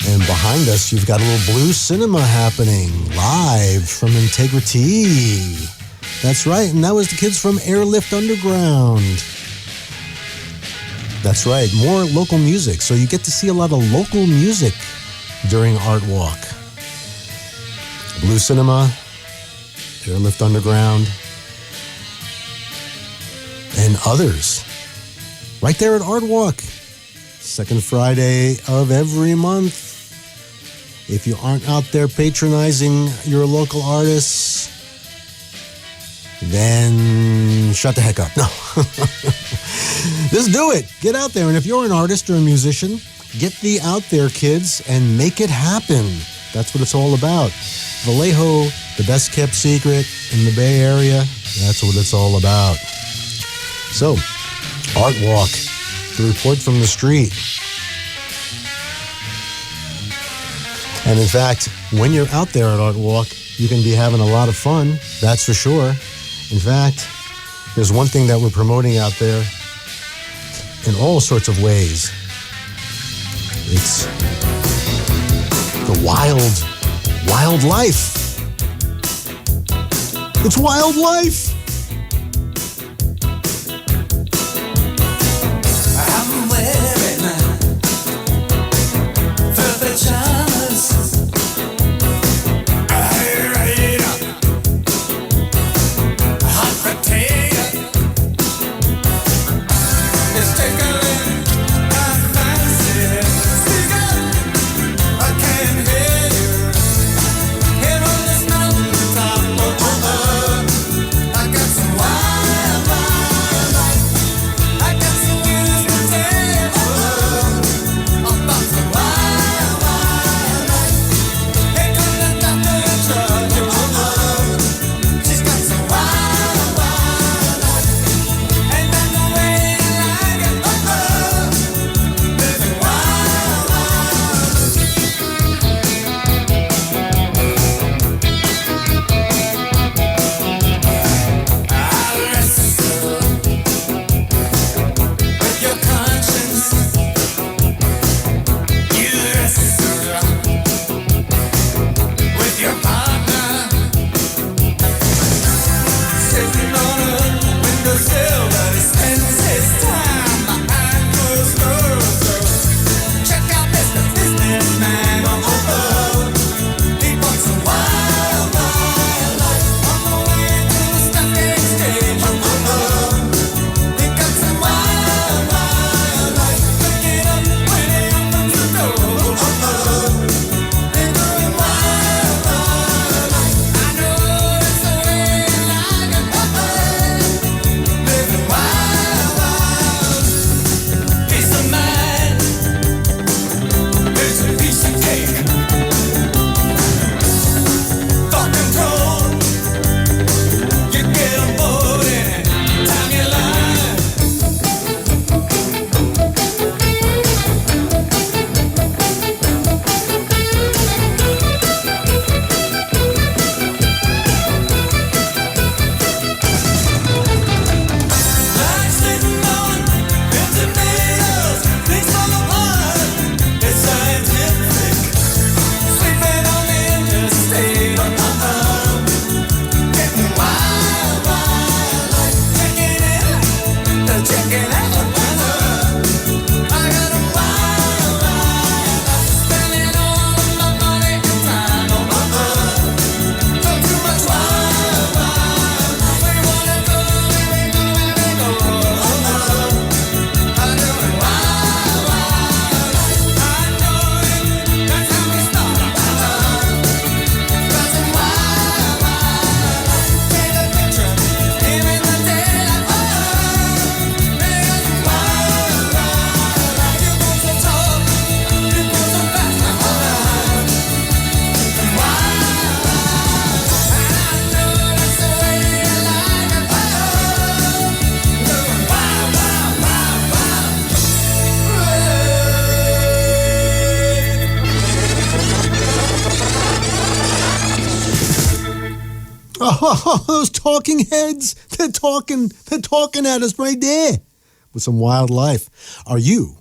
And behind us, you've got a little blue cinema happening live from Integrity. That's right, and that was the kids from Airlift Underground. That's right, more local music. So you get to see a lot of local music during Art Walk. Blue Cinema, Airlift Underground, and others. Right there at Art Walk. Second Friday of every month. If you aren't out there patronizing your local artists, then shut the heck up. No. Just do it. Get out there. And if you're an artist or a musician, get the out there, kids, and make it happen. That's what it's all about. Vallejo, the best kept secret in the Bay Area. That's what it's all about. So, Art Walk, the report from the street. And in fact, when you're out there at Art Walk, you can be having a lot of fun, that's for sure. In fact, there's one thing that we're promoting out there in all sorts of ways. It's the wild life. It's wild life. I'm wearing velvet pajamas. Hot potato. It's tickling my fancy. Speak up, I can't hear you. Here on this mountain top, I Oh, those talking heads. They're talking at us right there with some wildlife. Are you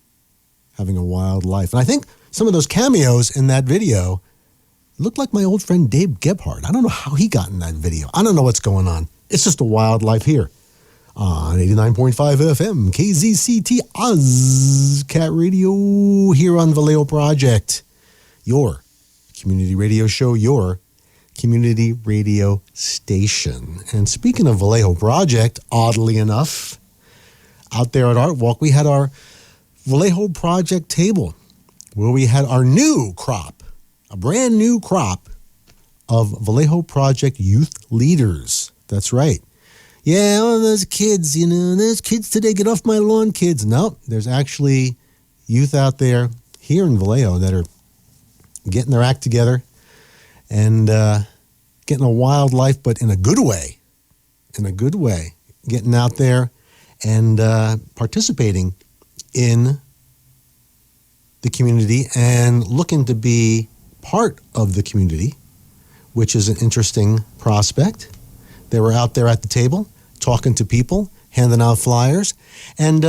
having a wild life? And I think some of those cameos in that video looked like my old friend Dave Gebhardt. I don't know how he got in that video. I don't know what's going on. It's just a wild life here on 89.5 FM, KZCT OzCat Radio here on Vallejo Project. Your community radio show, your community radio station. And speaking of Vallejo Project, oddly enough, out there at Art Walk, we had our Vallejo Project table where we had our new crop, a brand new crop of Vallejo Project Youth Leaders. That's right. Yeah, oh, those kids, those kids today, get off my lawn, kids. No, there's actually youth out there here in Vallejo that are getting their act together and getting a wild life, but in a good way. In a good way. Getting out there and participating in the community and looking to be part of the community, which is an interesting prospect. They were out there at the table, talking to people, handing out flyers, and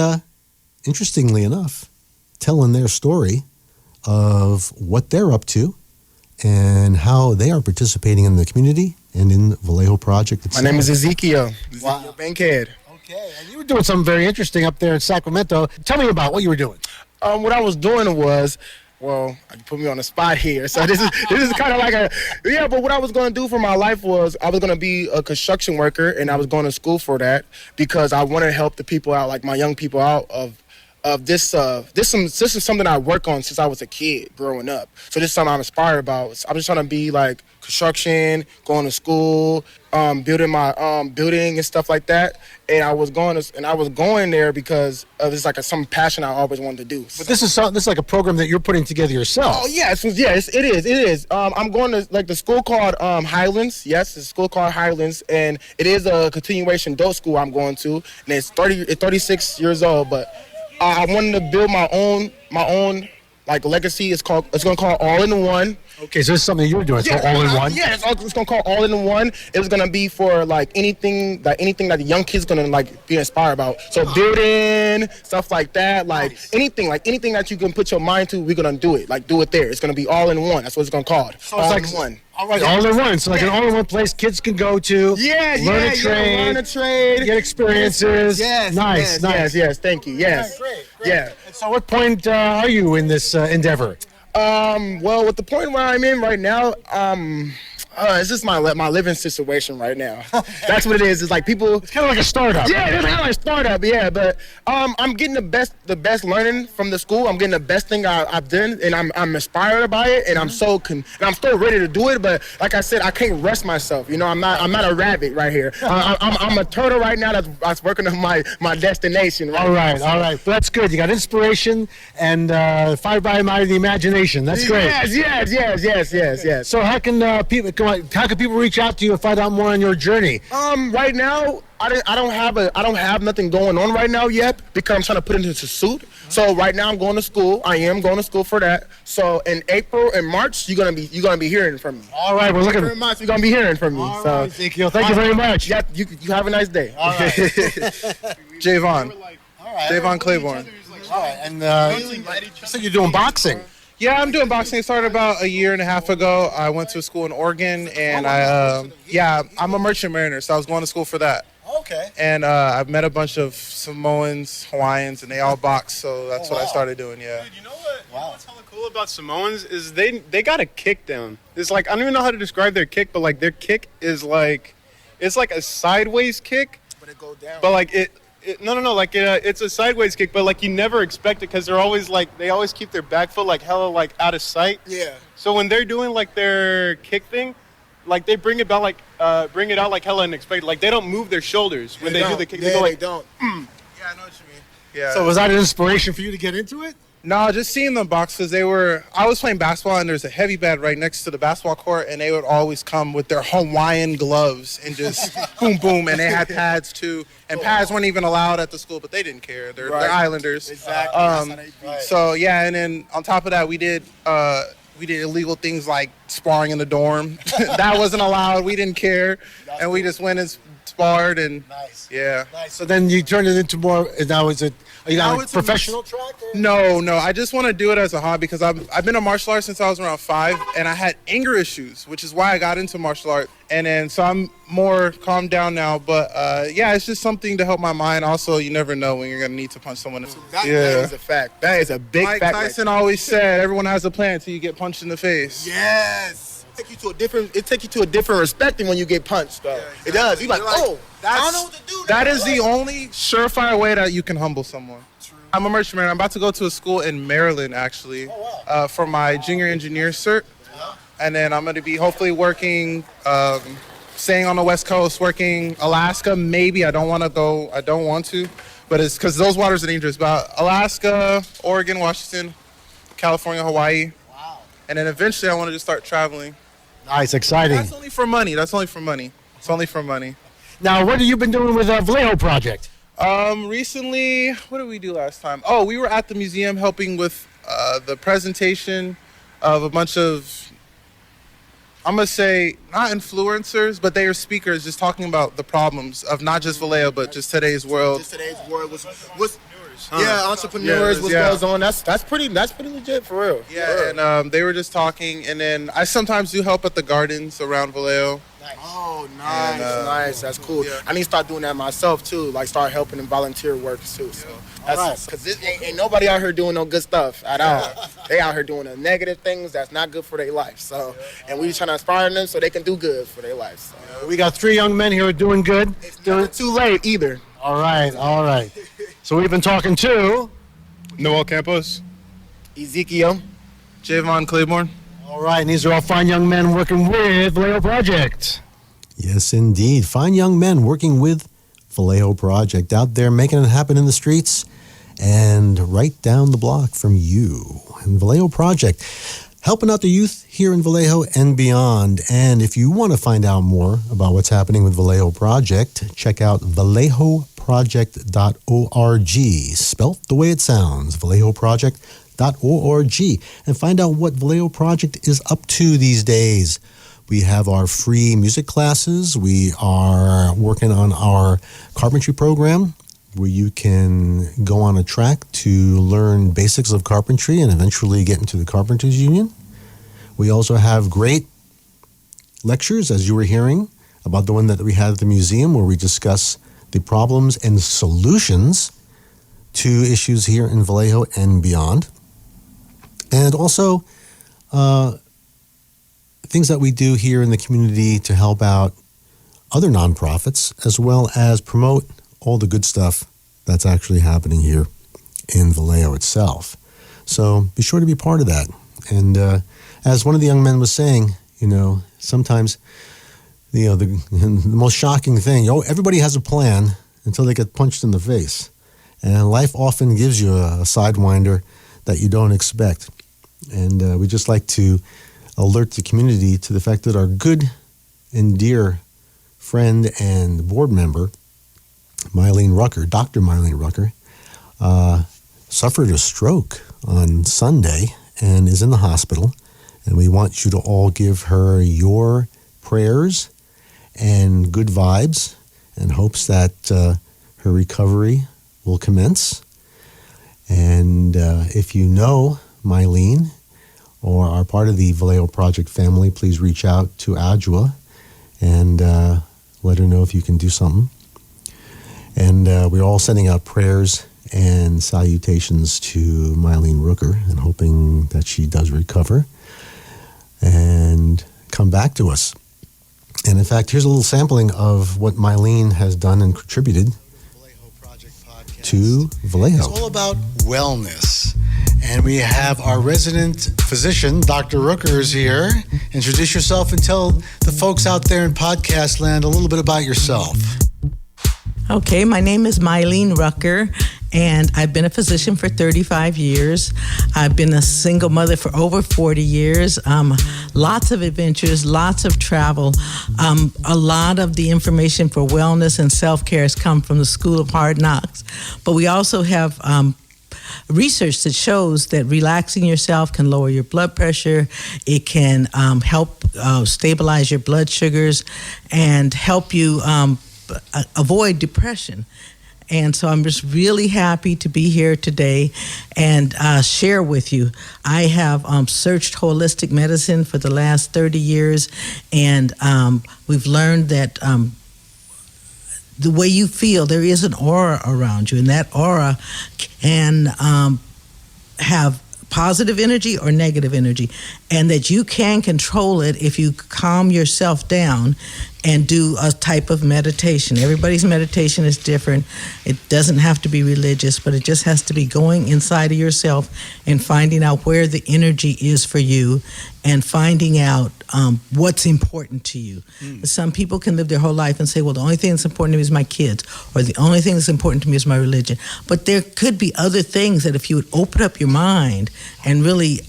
interestingly enough, telling their story of what they're up to and how they are participating in the community and in the Vallejo Project itself. My name is Ezekiel Bankhead. Okay, and you were doing something very interesting up there in Sacramento. Tell me about what you were doing. What I was doing was, well, you put me on the spot here. So this is kind of like but what I was going to do for my life was I was going to be a construction worker, and I was going to school for that because I want to help the people out, like my young people out of this is something I work on since I was a kid growing up. So this is something I'm inspired about. I'm just trying to be like construction, going to school, building my building and stuff like that. And I was going there because of it's like some passion I always wanted to do. But this is like a program that you're putting together yourself. Oh yes, it is. I'm going to like the school called Highlands. Yes, it's a school called Highlands, and it is a continuation adult school I'm going to, and it's 36 years old, but I wanted to build my own like legacy. It's going to call All in One. Okay, so it's something you're doing. It's called All in One. Yeah, it's going to call All in One. It was going to be for like anything that the young kids going to like be inspired about. So building stuff like that, like anything that you can put your mind to, we're going to do it. Like do it there. It's going to be All in One. That's what it's going to call. So all in one. All right, all in one. So like an all-in-one place kids can go to. Learn a trade, get experiences. Yes, nice. Yes. Thank you. Yes, great. Yeah. And so, what point are you in this endeavor? Well, with the point where I'm in right now, it's just my living situation right now. That's what it is. It's like people. It's kind of like a startup. Yeah, it's kind of like a startup. Yeah, but I'm getting the best learning from the school. I'm getting the best thing I've done, and I'm inspired by it, and I'm still ready to do it. But like I said, I can't rush myself. I'm not a rabbit right here. I'm a turtle right now that's working on my destination. Right all right. Well, that's good. You got inspiration and fire by the imagination. That's great. Yes. So how can people reach out to you and find out more on your journey? Right now, I don't have nothing going on right now yet because I'm trying to put it into suit. So right now I'm going to school. I am going to school for that. So in April and March, you're gonna be hearing from me. All right, we're looking. Very much. You're gonna be hearing from me. All right, Ezekiel, thank you very much. Yeah, you have a nice day. All right. Javon. All right. Javon Claiborne. All right, and so you're doing boxing. Yeah, I'm doing boxing. It started about a year and a half ago. I went to a school in Oregon, and I'm a merchant mariner, so I was going to school for that. Okay. And I've met a bunch of Samoans, Hawaiians, and they all box, so that's what I started doing, yeah. Dude, you know what? You know what's hella cool about Samoans is they got a kick down. It's like, I don't even know how to describe their kick, but like their kick is like, it's like a sideways kick. But it goes down. But like it's a sideways kick, but like you never expect it because they're always like, they always keep their back foot like hella like out of sight. Yeah. So when they're doing like their kick thing, like they bring it out like hella unexpected. Like they don't move their shoulders when they do the kick. Yeah, they go like, they don't. Yeah, I know what you mean. Yeah. So was that an inspiration for you to get into it? No, just seeing them box because I was playing basketball and there's a heavy bed right next to the basketball court and they would always come with their Hawaiian gloves and just boom, boom. And they had pads too. And pads weren't even allowed at the school, but they didn't care. They're Islanders. Exactly. So, yeah, and then on top of that, we did We did illegal things like sparring in the dorm. That wasn't allowed. We didn't care. And we just went and sparred and yeah. Nice. So then you turned it into more, now is it, are you now a professional track? No. I just want to do it as a hobby because I've been a martial artist since I was around 5, and I had anger issues, which is why I got into martial art. And then so I'm more calmed down now. But yeah, it's just something to help my mind. Also, you never know when you're gonna need to punch someone. That is a fact. That is a big fact. Mike Tyson always said, "Everyone has a plan until you get punched in the face." Yes. It takes you to a different respect than when you get punched, though. Yeah, exactly. It does. You're like, oh, I don't know what to do. That is the only surefire way that you can humble someone. True. I'm a merchant man. I'm about to go to a school in Maryland, actually, for my junior engineer cert. Yeah. And then I'm going to be hopefully working, staying on the West Coast, working Alaska. Maybe I don't want to, but it's because those waters are dangerous. But Alaska, Oregon, Washington, California, Hawaii. Wow. And then eventually I want to just start traveling. Nice, exciting. That's only for money. It's only for money. Now, what have you been doing with the Vallejo Project? Recently, what did we do last time? Oh, we were at the museum helping with the presentation of a bunch of, I'm going to say, not influencers, but they are speakers just talking about the problems of not just Vallejo, but just today's world. Just today's world. Entrepreneurs, what goes on. That's pretty legit, for real. Yeah, and they were just talking, and then I sometimes do help at the gardens around Vallejo. Nice. Oh, nice, nice. That's cool. Yeah. I need to start doing that myself too. Like start helping in volunteer work too. So that's because ain't nobody out here doing no good stuff at all. They out here doing the negative things that's not good for their life. So, and we trying to inspire them so they can do good for their life. So. We got 3 young men here who are doing good. It's not too late either. All right. So we've been talking to Noel Campos, Ezekiel, Javon Claiborne. All right, and these are all fine young men working with Vallejo Project. Yes, indeed. Fine young men working with Vallejo Project out there making it happen in the streets and right down the block from you. And Vallejo Project, helping out the youth here in Vallejo and beyond. And if you want to find out more about what's happening with Vallejo Project, check out vallejoproject.org, spelt the way it sounds, vallejoproject.org, and find out what Vallejo Project is up to these days. We have our free music classes. We are working on our carpentry program where you can go on a track to learn basics of carpentry and eventually get into the Carpenters Union. We also have great lectures, as you were hearing, about the one that we had at the museum where we discuss the problems and solutions to issues here in Vallejo and beyond. And also things that we do here in the community to help out other nonprofits, as well as promote all the good stuff that's actually happening here in Vallejo itself. So be sure to be part of that. And as one of the young men was saying, sometimes the most shocking thing, everybody has a plan until they get punched in the face. And life often gives you a sidewinder that you don't expect. And we just like to alert the community to the fact that our good and dear friend and board member, Mylene Rucker, Dr. Mylene Rucker, suffered a stroke on Sunday and is in the hospital. And we want you to all give her your prayers and good vibes and hopes that her recovery will commence. And if you know Mylene or are part of the Vallejo Project family, please reach out to Adjua and let her know if you can do something. And we're all sending out prayers and salutations to Mylene Rucker and hoping that she does recover and come back to us. And in fact, here's a little sampling of what Mylene has done and contributed to Vallejo. It's all about wellness. And we have our resident physician, Dr. Rucker, is here. Introduce yourself and tell the folks out there in podcast land a little bit about yourself. Okay, my name is Mylene Rucker, and I've been a physician for 35 years. I've been a single mother for over 40 years. Lots of adventures, lots of travel. A lot of the information for wellness and self-care has come from the School of Hard Knocks. But we also have research that shows that relaxing yourself can lower your blood pressure. It can help stabilize your blood sugars and help you avoid depression. And so I'm just really happy to be here today and share with you. I have searched holistic medicine for the last 30 years, and we've learned that the way you feel, there is an aura around you, and that aura can have positive energy or negative energy, and that you can control it if you calm yourself down and do a type of meditation. Everybody's meditation is different. It doesn't have to be religious, but it just has to be going inside of yourself and finding out where the energy is for you and finding out what's important to you. Some people can live their whole life and say, well, the only thing that's important to me is my kids, or the only thing that's important to me is my religion. But there could be other things that if you would open up your mind and really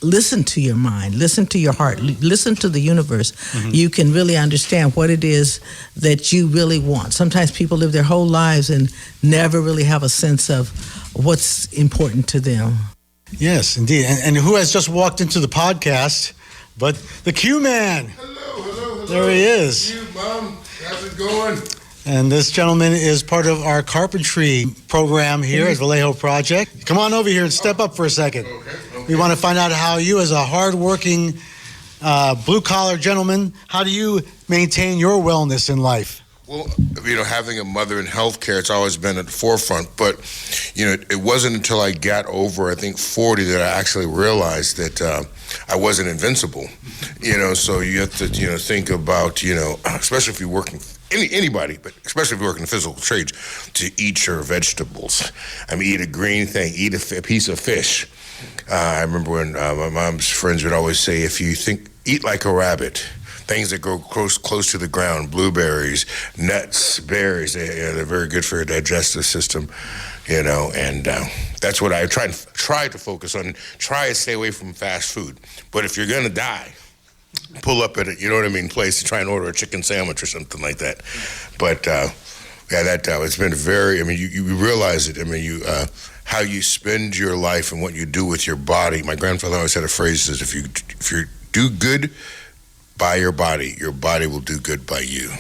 listen to your mind, listen to your heart, listen to the universe, you can really understand what it is that you really want. Sometimes people live their whole lives and never really have a sense of what's important to them. Yes, indeed. And who has just walked into the podcast but the Q-Man? Hello. There he is. Thank you, Mom. How's it going? And this gentleman is part of our carpentry program here at Vallejo Project. Come on over here and step up for a second. Okay. We want to find out how you, as a hardworking, blue-collar gentleman, how do you maintain your wellness in life? Well, having a mother in healthcare, it's always been at the forefront. But, it wasn't until I got over, I think, 40 that I actually realized that I wasn't invincible. So you have to, think about, especially if you're working, anybody, but especially if you work in the physical trades, to eat your vegetables. eat a green thing, eat a piece of fish. I remember when my mom's friends would always say, if you eat like a rabbit, things that grow close to the ground, blueberries, nuts, berries, they're very good for your digestive system, and that's what I try to focus on. Try to stay away from fast food. But if you're going to die, pull up at a, place to try and order a chicken sandwich or something like that. But, it's been very, you realize it. How you spend your life and what you do with your body. My grandfather always had a phrase that says, if you do good by your body will do good by you.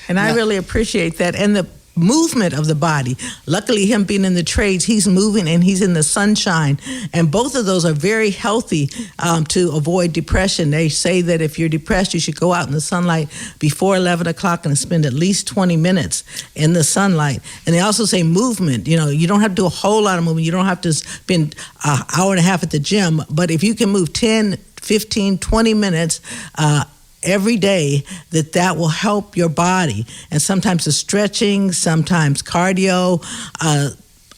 And I really appreciate that. And the movement of the body. Luckily, him being in the trades, he's moving and he's in the sunshine. And both of those are very healthy to avoid depression. They say that if you're depressed, you should go out in the sunlight before 11 o'clock and spend at least 20 minutes in the sunlight. And they also say movement. You don't have to do a whole lot of movement. You don't have to spend an hour and a half at the gym. But if you can move 10, 15, 20 minutes every day, that will help your body. And sometimes the stretching, sometimes cardio,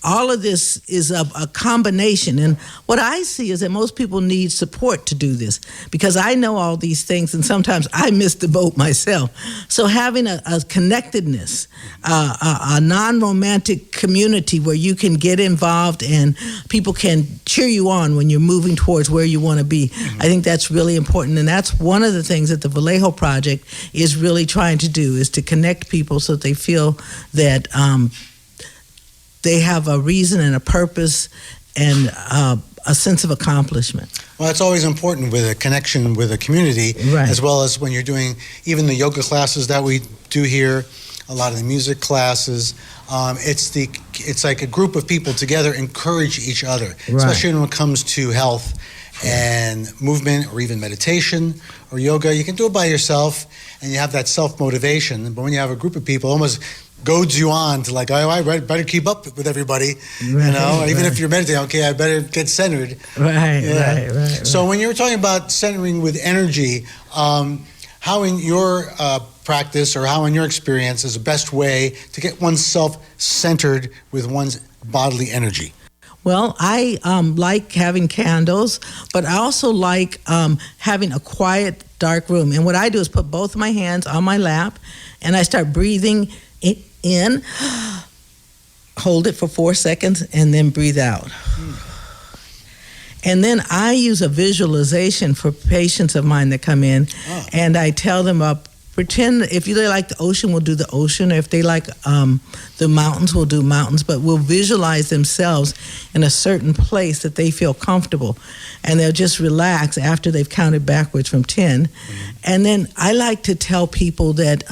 all of this is a combination. And what I see is that most people need support to do this, because I know all these things and sometimes I miss the boat myself. So having a connectedness, a non-romantic community where you can get involved and people can cheer you on when you're moving towards where you want to be, I think that's really important. And that's one of the things that the Vallejo Project is really trying to do, is to connect people so that they feel that they have a reason and a purpose and a sense of accomplishment. Well, it's always important with a connection with a community, right, as well as when you're doing even the yoga classes that we do here, a lot of the music classes. It's like a group of people together encourage each other, right, especially when it comes to health and movement, or even meditation or yoga. You can do it by yourself and you have that self-motivation, but when you have a group of people, almost goads you on to I better keep up with everybody, right, even if you're meditating, okay, I better get centered. Right. So when you were talking about centering with energy, how in your practice, or how in your experience, is the best way to get oneself centered with one's bodily energy? Well, I like having candles, but I also like having a quiet, dark room. And what I do is put both of my hands on my lap, and I start breathing in, hold it for 4 seconds, and then breathe out. And then I use a visualization for patients of mine that come in, and I tell them about pretend if they like the ocean, we'll do the ocean. Or if they like the mountains, we'll do mountains. But we'll visualize themselves in a certain place that they feel comfortable. And they'll just relax after they've counted backwards from 10. And then I like to tell people that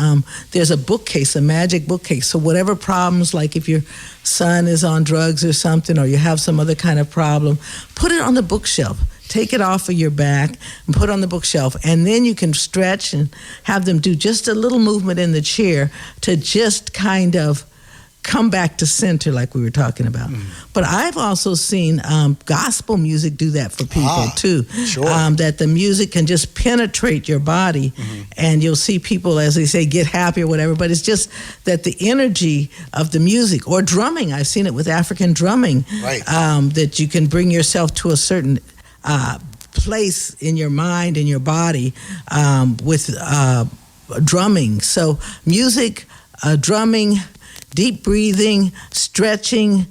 there's a bookcase, a magic bookcase. So whatever problems, like if your son is on drugs or something, or you have some other kind of problem, put it on the bookshelf. Take it off of your back and put it on the bookshelf. And then you can stretch and have them do just a little movement in the chair to just kind of come back to center like we were talking about. But I've also seen gospel music do that for people too. Sure. That the music can just penetrate your body and you'll see people, as they say, get happy or whatever, but it's just that the energy of the music, or drumming. I've seen it with African drumming, Right. That you can bring yourself to a certain place in your mind and your body with drumming. So music, drumming, deep breathing, stretching,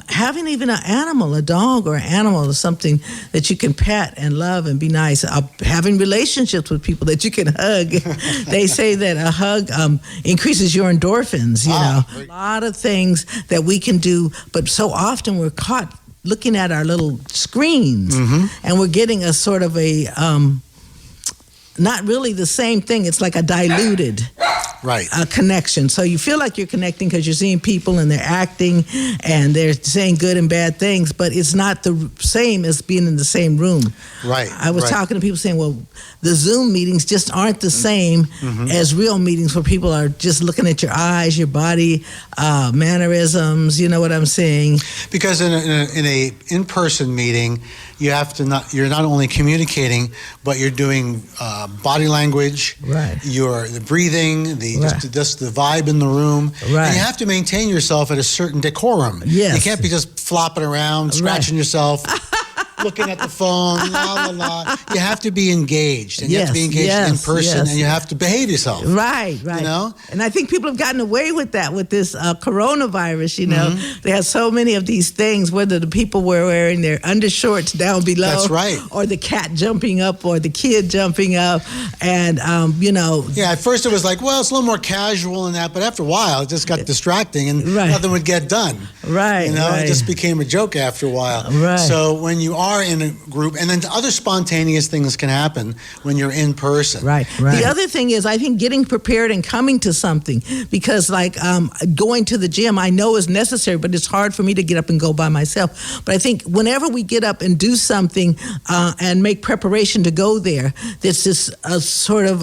having even an animal, a dog or an animal or something that you can pet and love and be nice. Having relationships with people that you can hug. They say that a hug increases your endorphins, you know. A lot of things that we can do, but so often we're caught looking at our little screens and we're getting a sort of a, not really the same thing. It's like a diluted connection. So you feel like you're connecting because you're seeing people and they're acting and they're saying good and bad things, but it's not the same as being in the same room. Right. I was talking to people saying, well, the Zoom meetings just aren't the same as real meetings where people are just looking at your eyes, your body, mannerisms, you know what I'm saying? Because in a in-person meeting, you're not only communicating, but you're doing body language, you're the breathing, just the vibe in the room. Right. And you have to maintain yourself at a certain decorum. Yes. You can't be just flopping around, scratching yourself, looking at the phone, la, la, la. You have to be engaged, and you have to be engaged in person, and you have to behave yourself. Right. You know? And I think people have gotten away with that with this coronavirus, you know. They have so many of these things, whether the people were wearing their undershorts down below. That's right. Or the cat jumping up, or the kid jumping up, and, you know. Yeah, at first it was like, well, it's a little more casual and that, but after a while it just got distracting and nothing would get done. Right. You know, it just became a joke after a while. Right. So when you are in a group, and then other spontaneous things can happen when you're in person. Right. The other thing is, I think getting prepared and coming to something, because like going to the gym, I know is necessary, but it's hard for me to get up and go by myself. But I think whenever we get up and do something and make preparation to go there, there's this sort of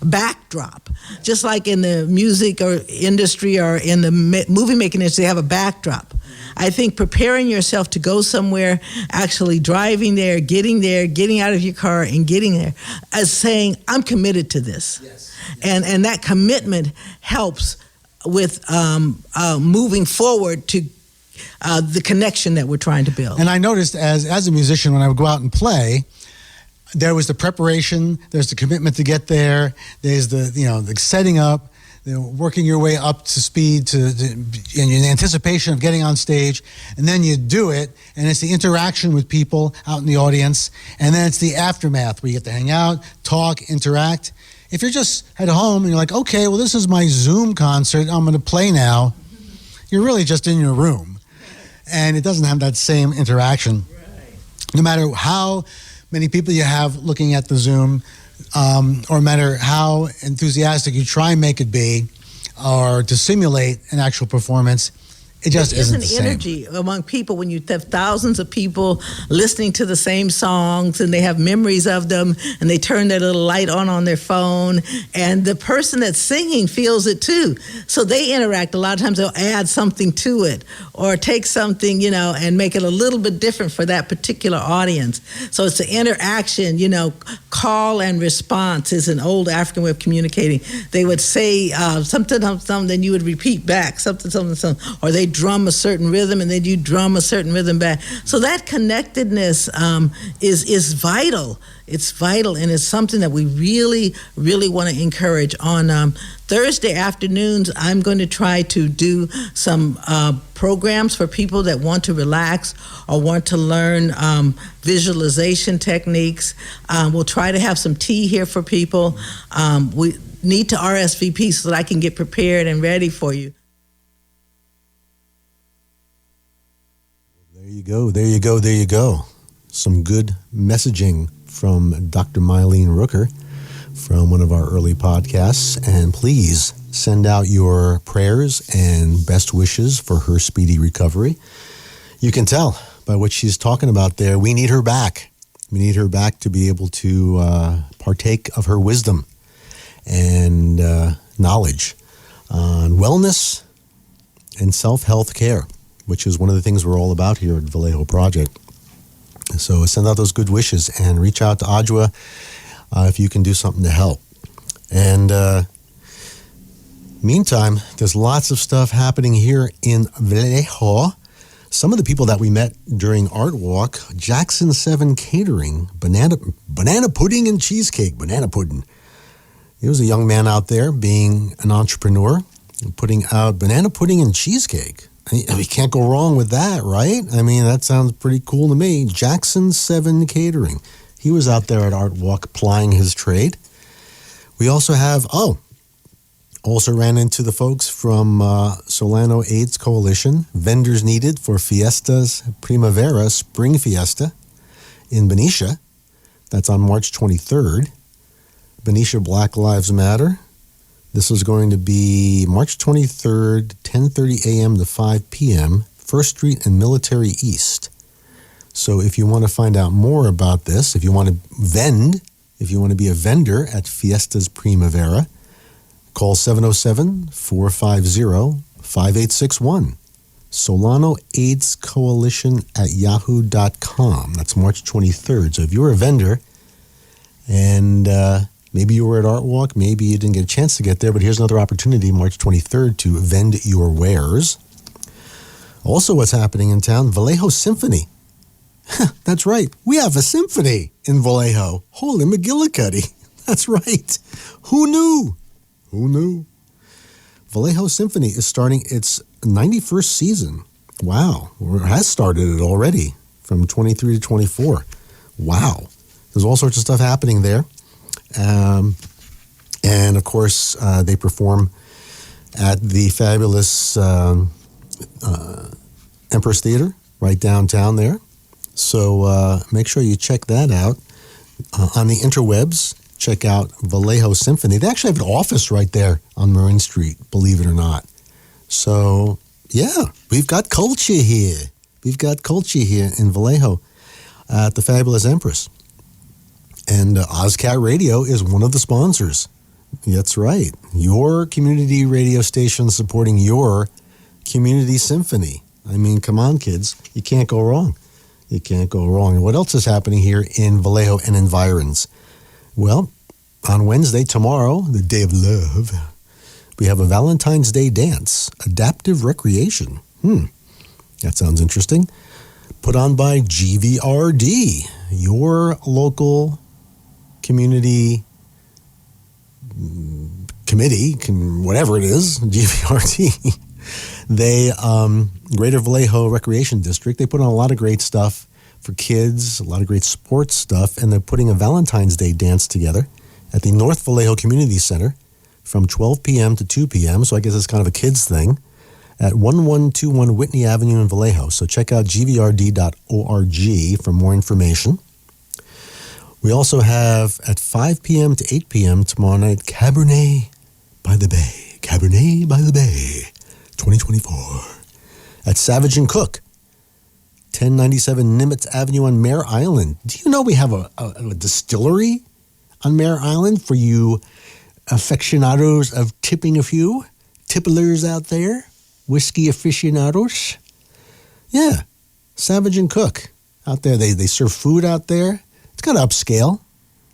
backdrop. Just like in the music or industry or in the movie making industry, they have a backdrop. I think preparing yourself to go somewhere, actually driving there, getting out of your car and getting there, as saying, I'm committed to this. Yes. And that commitment helps with moving forward to the connection that we're trying to build. And I noticed as a musician, when I would go out and play, there was the preparation, there's the commitment to get there, there's the setting up, working your way up to speed in anticipation of getting on stage, and then you do it, and it's the interaction with people out in the audience, and then it's the aftermath where you get to hang out, talk, interact. If you're just at home and you're like, okay, well, this is my Zoom concert, I'm going to play now, you're really just in your room, and it doesn't have that same interaction. No matter how many people you have looking at the Zoom, or no matter how enthusiastic you try and make it be, or to simulate an actual performance, it just isn't the same. There's an energy among people when you have thousands of people listening to the same songs and they have memories of them and they turn their little light on their phone, and the person that's singing feels it too. So they interact. A lot of times they'll add something to it or take something, and make it a little bit different for that particular audience. So it's the interaction, call and response is an old African way of communicating. They would say something, then you would repeat back, something, or they drum a certain rhythm and then you drum a certain rhythm back. So that connectedness is vital. It's vital, and it's something that we really, really want to encourage. On Thursday afternoons, I'm going to try to do some programs for people that want to relax or want to learn visualization techniques. We'll try to have some tea here for people. need to RSVP so that I can get prepared and ready for you. There you go, there you go, there you go. Some good messaging from Dr. Mylene Rucker from one of our early podcasts. And please send out your prayers and best wishes for her speedy recovery. You can tell by what she's talking about there. We need her back. We need her back to be able to partake of her wisdom and knowledge on wellness and self-health care, which is one of the things we're all about here at Vallejo Project. So send out those good wishes and reach out to Adwa if you can do something to help. And meantime, there's lots of stuff happening here in Vallejo. Some of the people that we met during Art Walk, Jackson 7 Catering, banana pudding and cheesecake, banana pudding. There was a young man out there being an entrepreneur, putting out banana pudding and cheesecake. We can't go wrong with that, right? I mean, that sounds pretty cool to me. Jackson 7 Catering. He was out there at Art Walk plying his trade. We also have, also ran into the folks from Solano AIDS Coalition. Vendors needed for Fiestas Primavera Spring Fiesta in Benicia. That's on March 23rd. Benicia Black Lives Matter. This is going to be March 23rd, 10:30 a.m. to 5 p.m., 1st Street and Military East. So if you want to find out more about this, if you want to if you want to be a vendor at Fiestas Primavera, call 707-450-5861. Solano AIDS Coalition at yahoo.com. That's March 23rd. So if you're a vendor and maybe you were at Art Walk, maybe you didn't get a chance to get there, but here's another opportunity, March 23rd, to vend your wares. Also, what's happening in town, Vallejo Symphony. That's right. We have a symphony in Vallejo. Holy McGillicuddy. That's right. Who knew? Who knew? Vallejo Symphony is starting its 91st season. Wow. Or has started it already from 23 to 24. Wow. There's all sorts of stuff happening there. And of course, they perform at the fabulous Empress Theater right downtown there. So make sure you check that out. On the interwebs, check out Vallejo Symphony. They actually have an office right there on Marin Street, believe it or not. So, yeah, we've got culture here. We've got culture here in Vallejo at the fabulous Empress. And OzCat Radio is one of the sponsors. That's right. Your community radio station supporting your community symphony. I mean, come on, kids. You can't go wrong. You can't go wrong. And what else is happening here in Vallejo and environs? Well, on Wednesday, tomorrow, the Day of Love, we have a Valentine's Day dance, adaptive recreation. That sounds interesting. Put on by GVRD, your local community committee, whatever it is, GVRD. They, Greater Vallejo Recreation District, they put on a lot of great stuff for kids, a lot of great sports stuff, and they're putting a Valentine's Day dance together at the North Vallejo Community Center from 12 p.m. to 2 p.m., so I guess it's kind of a kids thing, at 1121 Whitney Avenue in Vallejo. So check out gvrd.org for more information. We also have at 5 p.m. to 8 p.m. tomorrow night, Cabernet by the Bay. Cabernet by the Bay, 2024. At Savage & Cook, 1097 Nimitz Avenue on Mare Island. Do you know we have a distillery on Mare Island for you aficionados of tipping a few? Tipplers out there? Whiskey aficionados? Yeah, Savage & Cook. Out there, they serve food out there. It's kind of upscale.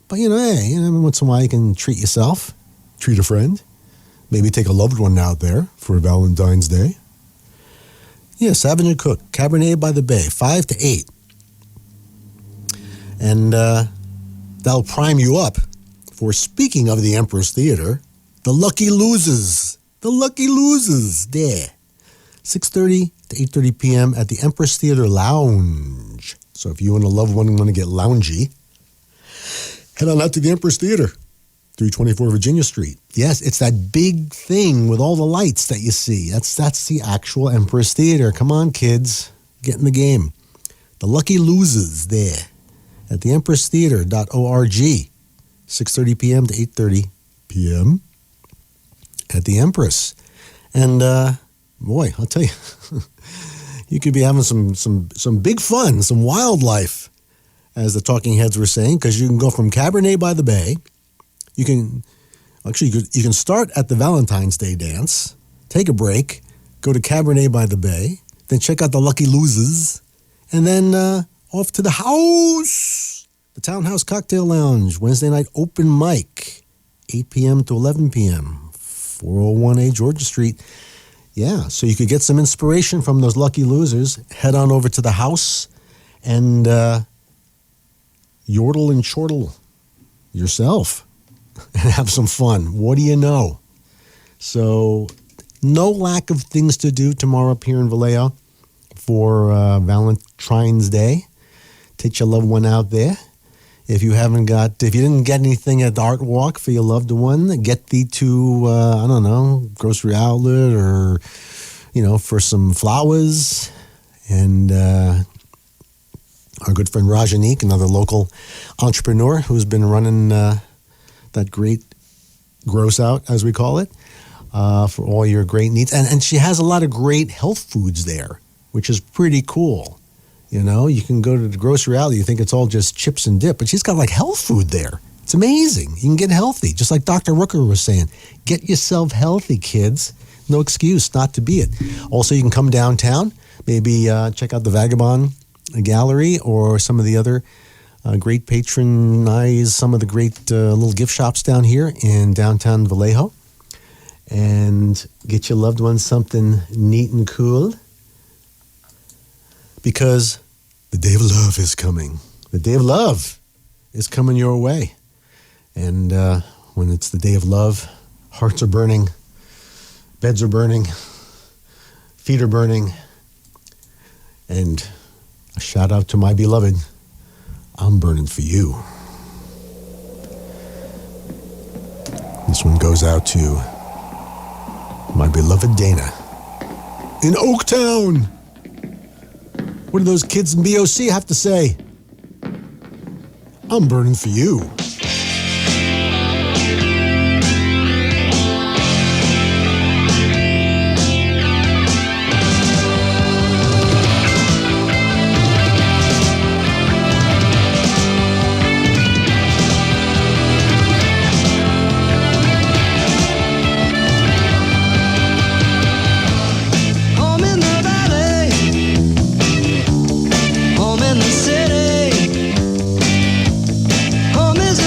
But, hey, once in a while you can treat yourself. Treat a friend. Maybe take a loved one out there for Valentine's Day. Yeah, Savage & Cook, Cabernet by the Bay, 5 to 8. And that'll prime you up for, speaking of the Empress Theater, the Lucky Losers. The Lucky Losers, there. 6:30 to 8:30 p.m. at the Empress Theater Lounge. So if you and a loved one want to get loungy, head on out to the Empress Theater. 324 Virginia Street. Yes, it's that big thing with all the lights that you see. That's the actual Empress Theater. Come on, kids. Get in the game. The Lucky Losers there at the empresstheater.org. 6:30 p.m. to 8:30 p.m. at the Empress. And boy, I'll tell you, you could be having some big fun, some wildlife, as the talking heads were saying, because you can go from Cabernet by the Bay. You can start at the Valentine's Day dance, take a break, go to Cabernet by the Bay, then check out the Lucky Losers, and then off to the house, the Townhouse Cocktail Lounge, Wednesday night open mic, 8 p.m. to 11 p.m., 401A Georgia Street. Yeah, so you could get some inspiration from those Lucky Losers. Head on over to the house and yordle and chortle yourself and have some fun. What do you know? So no lack of things to do tomorrow up here in Vallejo for Valentine's Day. Take your loved one out there. If you didn't get anything at the Art Walk for your loved one, get thee to, I don't know, grocery outlet or, for some flowers. And our good friend Rajanique, another local entrepreneur who's been running that great gross out, as we call it, for all your great needs. And she has a lot of great health foods there, which is pretty cool. You can go to the grocery outlet, you think it's all just chips and dip, but she's got like health food there. It's amazing. You can get healthy, just like Dr. Rucker was saying. Get yourself healthy, kids. No excuse not to be it. Also, you can come downtown, maybe check out the Vagabond Gallery or some of the other patronize some of the great little gift shops down here in downtown Vallejo, and get your loved ones something neat and cool, because the day of love is coming. The day of love is coming your way. And when it's the day of love, hearts are burning, beds are burning, feet are burning, and a shout out to my beloved, I'm burning for you. This one goes out to my beloved Dana in Oaktown. What do those kids in BOC have to say? I'm burning for you. Home in the city, home is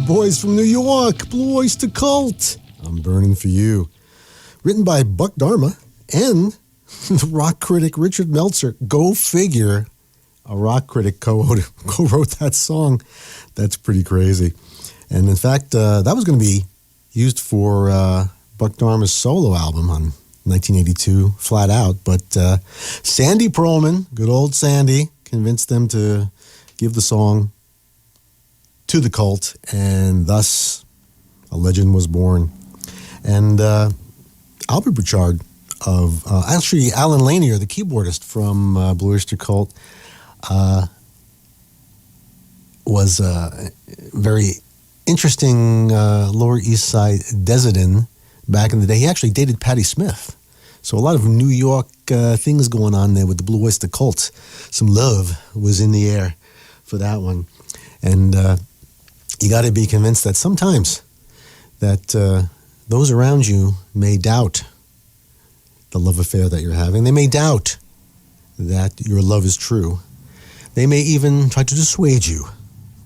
Boys from New York, Blue Oyster Cult. I'm Burning for You. Written by Buck Dharma and the rock critic Richard Meltzer. Go figure, a rock critic co-wrote that song. That's pretty crazy. And in fact, that was going to be used for Buck Dharma's solo album on 1982, Flat Out. But Sandy Pearlman, good old Sandy, convinced them to give the song to the Cult, and thus a legend was born. And Albert Burchard actually Alan Lanier, the keyboardist from Blue Oyster Cult, was a very interesting Lower East Side Desitin back in the day. He actually dated Patti Smith. So a lot of New York things going on there with the Blue Oyster Cult. Some love was in the air for that one. And you got to be convinced that sometimes that those around you may doubt the love affair that you're having. They may doubt that your love is true. They may even try to dissuade you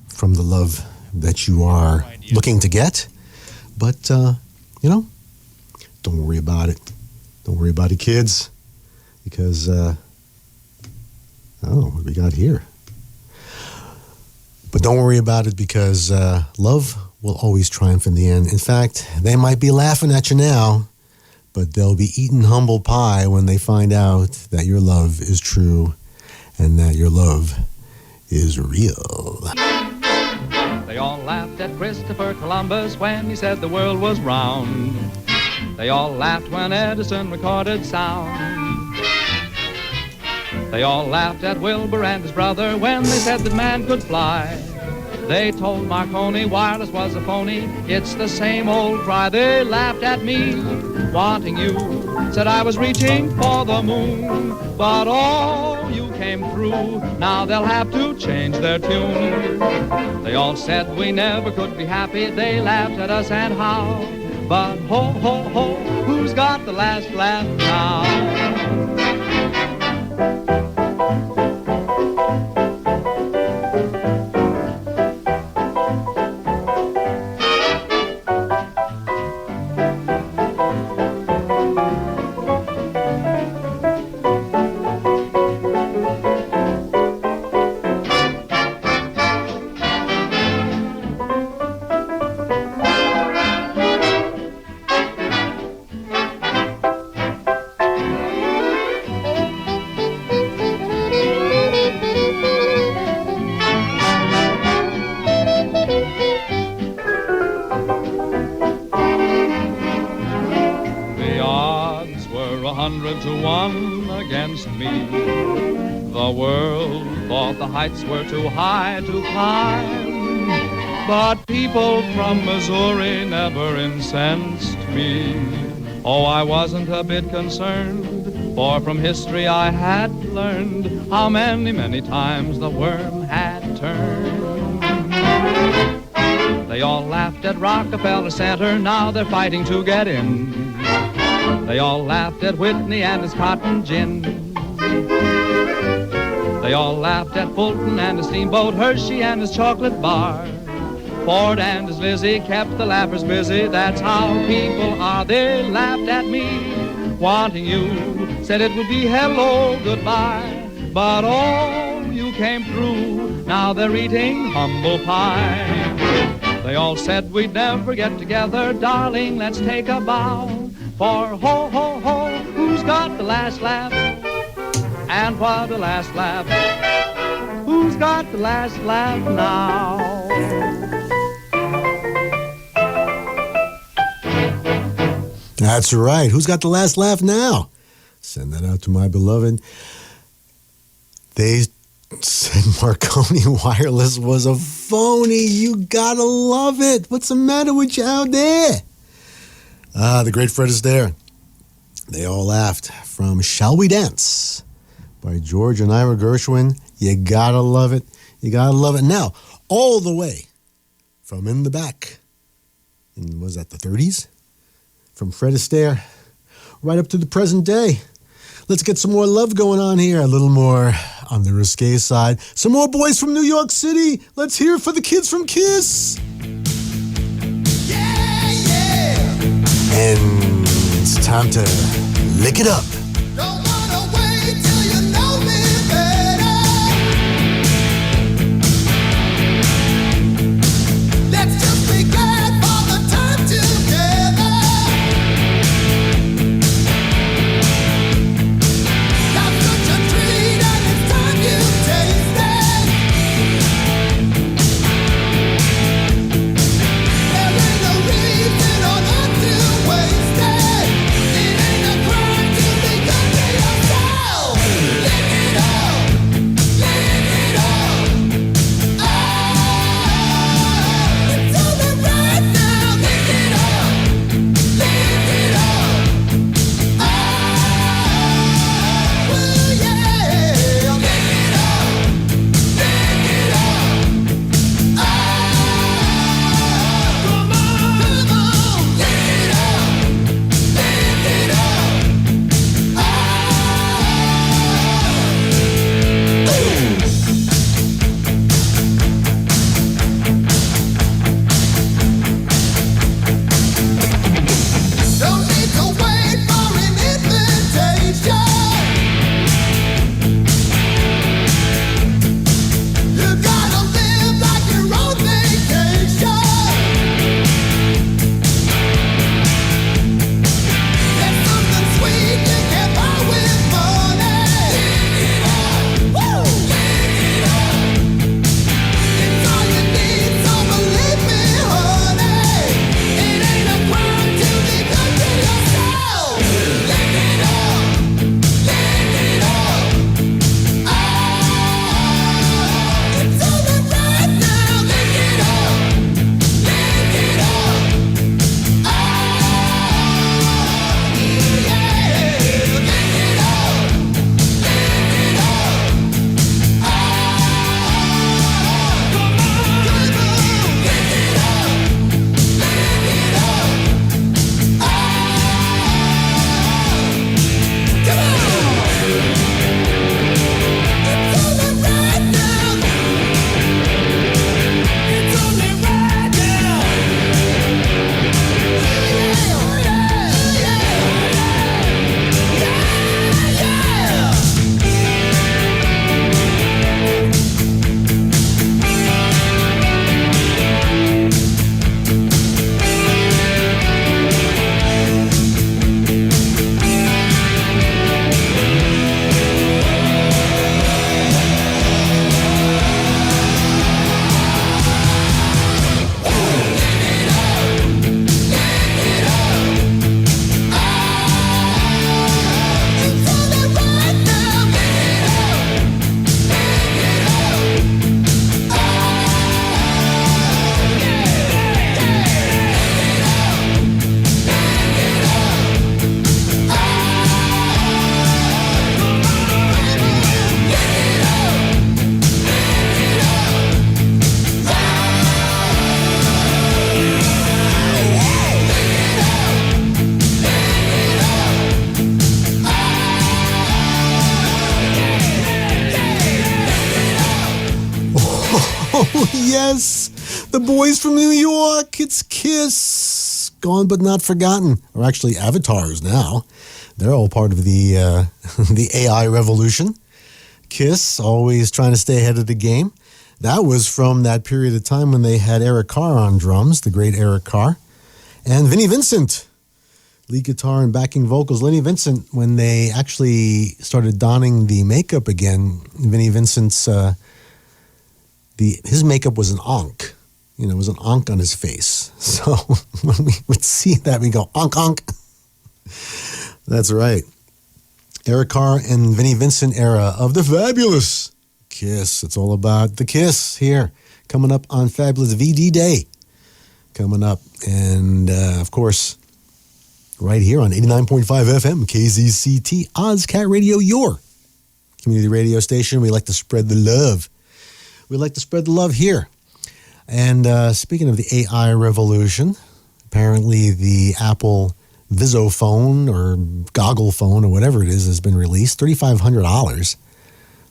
from the love that you are looking to get. But, don't worry about it. Don't worry about it, kids. Because, what do we got here? But don't worry about it because love will always triumph in the end. In fact, they might be laughing at you now, but they'll be eating humble pie when they find out that your love is true and that your love is real. They all laughed at Christopher Columbus when he said the world was round. They all laughed when Edison recorded sound. They all laughed at Wilbur and his brother when they said that man could fly. They told Marconi wireless was a phony. It's the same old cry. They laughed at me, wanting you. Said I was reaching for the moon, but all you came through. Now they'll have to change their tune. They all said we never could be happy. They laughed at us and how. But ho, ho, ho, who's got the last laugh now? Heights were too high to climb, but people from Missouri never incensed me. Oh, I wasn't a bit concerned, for from history I had learned how many, many times the worm had turned. They all laughed at Rockefeller Center, now they're fighting to get in. They all laughed at Whitney and his cotton gin. They all laughed at Fulton and his steamboat, Hershey and his chocolate bar. Ford and his Lizzie kept the laughers busy. That's how people are. They laughed at me, wanting you. Said it would be hello, goodbye. But oh, you came through. Now they're eating humble pie. They all said we'd never get together. Darling, let's take a bow. For ho, ho, ho, who's got the last laugh? And what a last laugh. Who's got the last laugh now? That's right. Who's got the last laugh now? Send that out to my beloved. They said Marconi Wireless was a phony. You gotta love it. What's the matter with you out there? The great Fred Astaire. They all laughed from Shall We Dance? By George and Ira Gershwin. You gotta love it. You gotta love it. Now, all the way from in the back, was that the 30s? From Fred Astaire right up to the present day. Let's get some more love going on here. A little more on the risque side. Some more boys from New York City. Let's hear it for the kids from KISS. And it's time to lick it up. Oh, yes. The boys from New York. It's Kiss. Gone but not forgotten. Or actually avatars now. They're all part of the the AI revolution. Kiss, always trying to stay ahead of the game. That was from that period of time when they had Eric Carr on drums, the great Eric Carr. And Vinnie Vincent, lead guitar and backing vocals. Vinnie Vincent, when they actually started donning the makeup again, Vinnie Vincent's, his makeup was an onk. You know, it was an onk on his face. So when we would see that, we go, onk, onk. That's right. Eric Carr and Vinnie Vincent era of the fabulous Kiss. It's all about the Kiss here. Coming up on Fabulous VD Day. Coming up. And, of course, right here on 89.5 FM, KZCT, OzCat Radio, your community radio station. We like to spread the love. We like to spread the love here. And speaking of the AI revolution, apparently the Apple Visophone or Goggle phone or whatever it is has been released. $3,500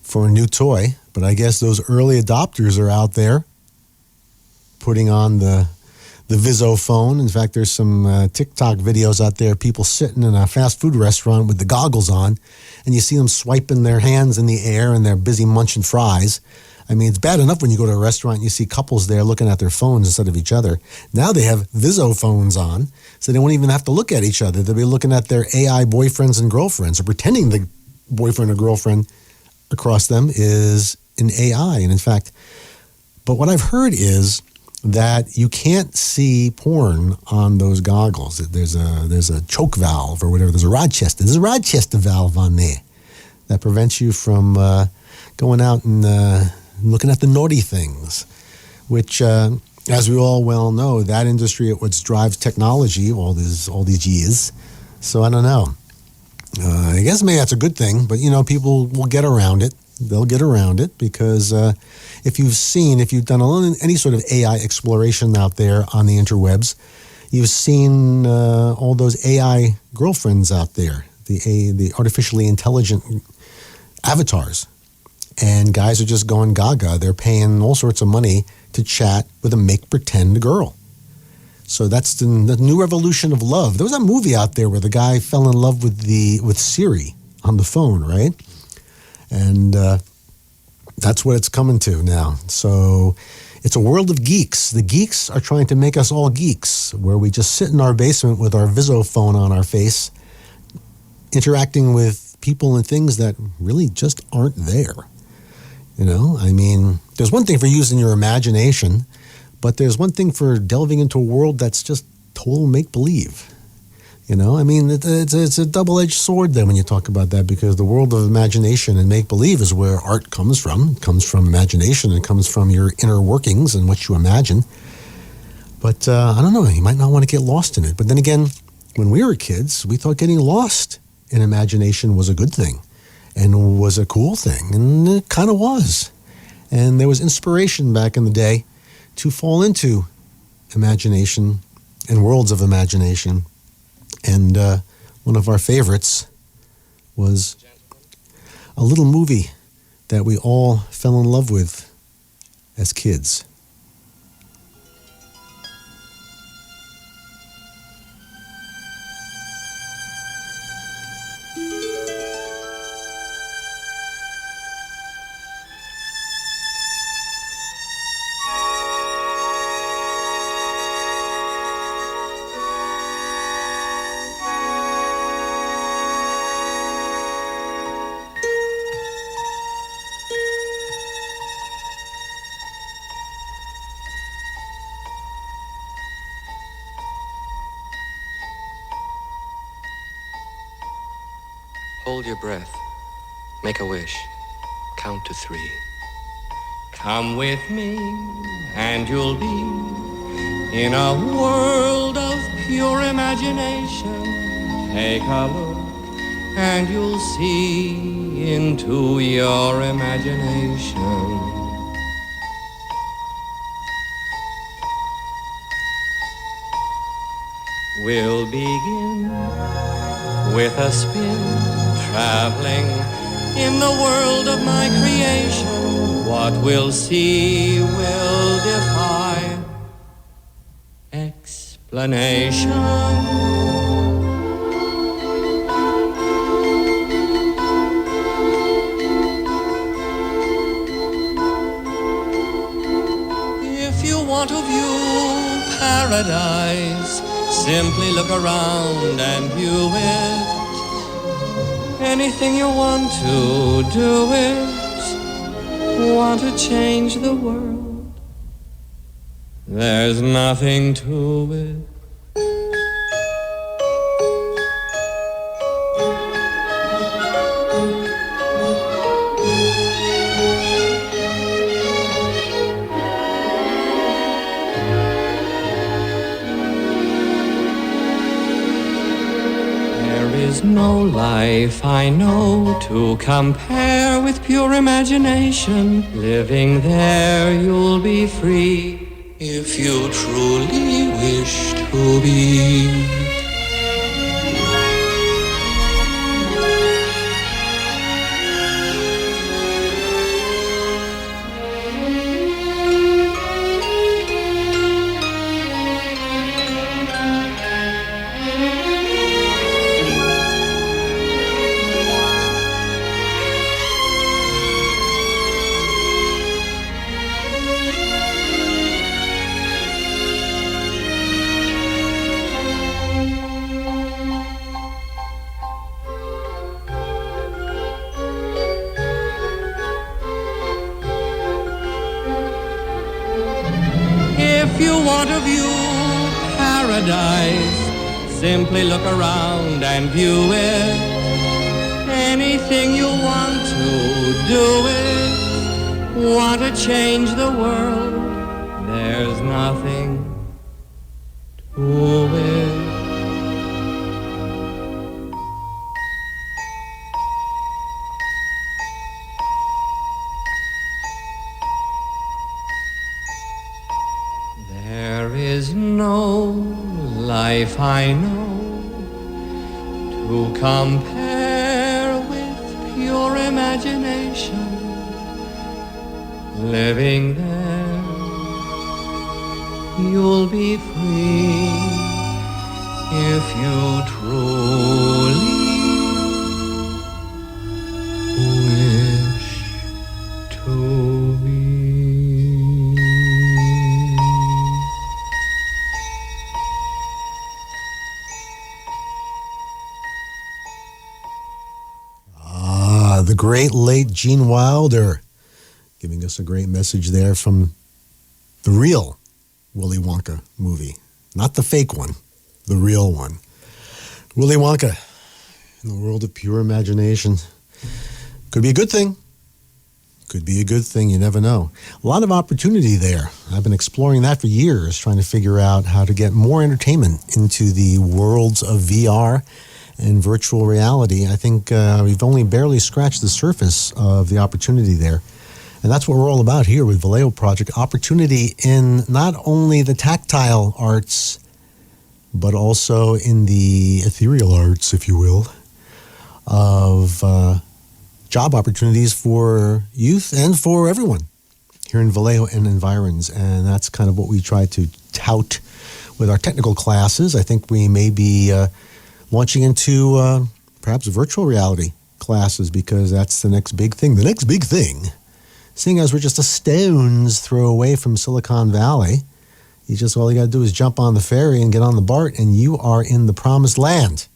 for a new toy. But I guess those early adopters are out there putting on the the Vizzo phone. In fact, there's some TikTok videos out there, people sitting in a fast food restaurant with the goggles on, and you see them swiping their hands in the air and they're busy munching fries. I mean, it's bad enough when you go to a restaurant and you see couples there looking at their phones instead of each other. Now they have Vizzo phones on, so they won't even have to look at each other. They'll be looking at their AI boyfriends and girlfriends, or pretending the boyfriend or girlfriend across them is an AI. And in fact, but what I've heard is that you can't see porn on those goggles. There's a choke valve or whatever. There's a Rochester valve on there that prevents you from going out and looking at the naughty things, which, as we all well know, that industry what drives technology all these years. So I don't know. I guess maybe that's a good thing, but people will get around it. They'll get around it because if you've done any sort of AI exploration out there on the interwebs, you've seen all those AI girlfriends out there, the artificially intelligent avatars. And guys are just going gaga. They're paying all sorts of money to chat with a make-pretend girl. So that's the new revolution of love. There was a movie out there where the guy fell in love with Siri on the phone, right? And that's what it's coming to now. So it's a world of geeks. The geeks are trying to make us all geeks, where we just sit in our basement with our Vizzo phone on our face, interacting with people and things that really just aren't there. I mean, there's one thing for using your imagination, but there's one thing for delving into a world that's just total make-believe. I mean, it's a double-edged sword then when you talk about that, because the world of imagination and make-believe is where art comes from. It comes from imagination. It comes from your inner workings and what you imagine. But I don't know, you might not want to get lost in it. But then again, when we were kids, we thought getting lost in imagination was a good thing and was a cool thing, and it kind of was. And there was inspiration back in the day to fall into imagination and worlds of imagination. And one of our favorites was a little movie that we all fell in love with as kids. Hold your breath. Make a wish. Count to 3. Come with me, and you'll be in a world of pure imagination. Take a look, and you'll see into your imagination. We'll begin with a spin, traveling in the world of my creation. What we'll see will defy explanation. If you want to view paradise, simply look around and view it. Anything you want to do it. Want to change the world. There's nothing to it. No life I know to compare with pure imagination. Living there you'll be free if you truly wish to be. want to view paradise, simply look around and view it. Anything you want to do it. Want to change the world, there's nothing to it. There is no life I know to compare with pure imagination. Living there, you'll be free if you truly wish to be. The great late Gene Wilder, giving us a great message there from the real Willy Wonka movie. Not the fake one, the real one. Willy Wonka, in the world of pure imagination. Could be a good thing. Could be a good thing, you never know. A lot of opportunity there. I've been exploring that for years, trying to figure out how to get more entertainment into the worlds of VR and virtual reality. I think we've only barely scratched the surface of the opportunity there. And that's what we're all about here with Vallejo Project. Opportunity in not only the tactile arts, but also in the ethereal arts, if you will, of job opportunities for youth and for everyone here in Vallejo and environs. And that's kind of what we try to tout with our technical classes. I think we may be launching into perhaps virtual reality classes, because that's the next big thing. The next big thing, seeing as we're just a stone's throw away from Silicon Valley, all you got to do is jump on the ferry and get on the BART, and you are in the promised land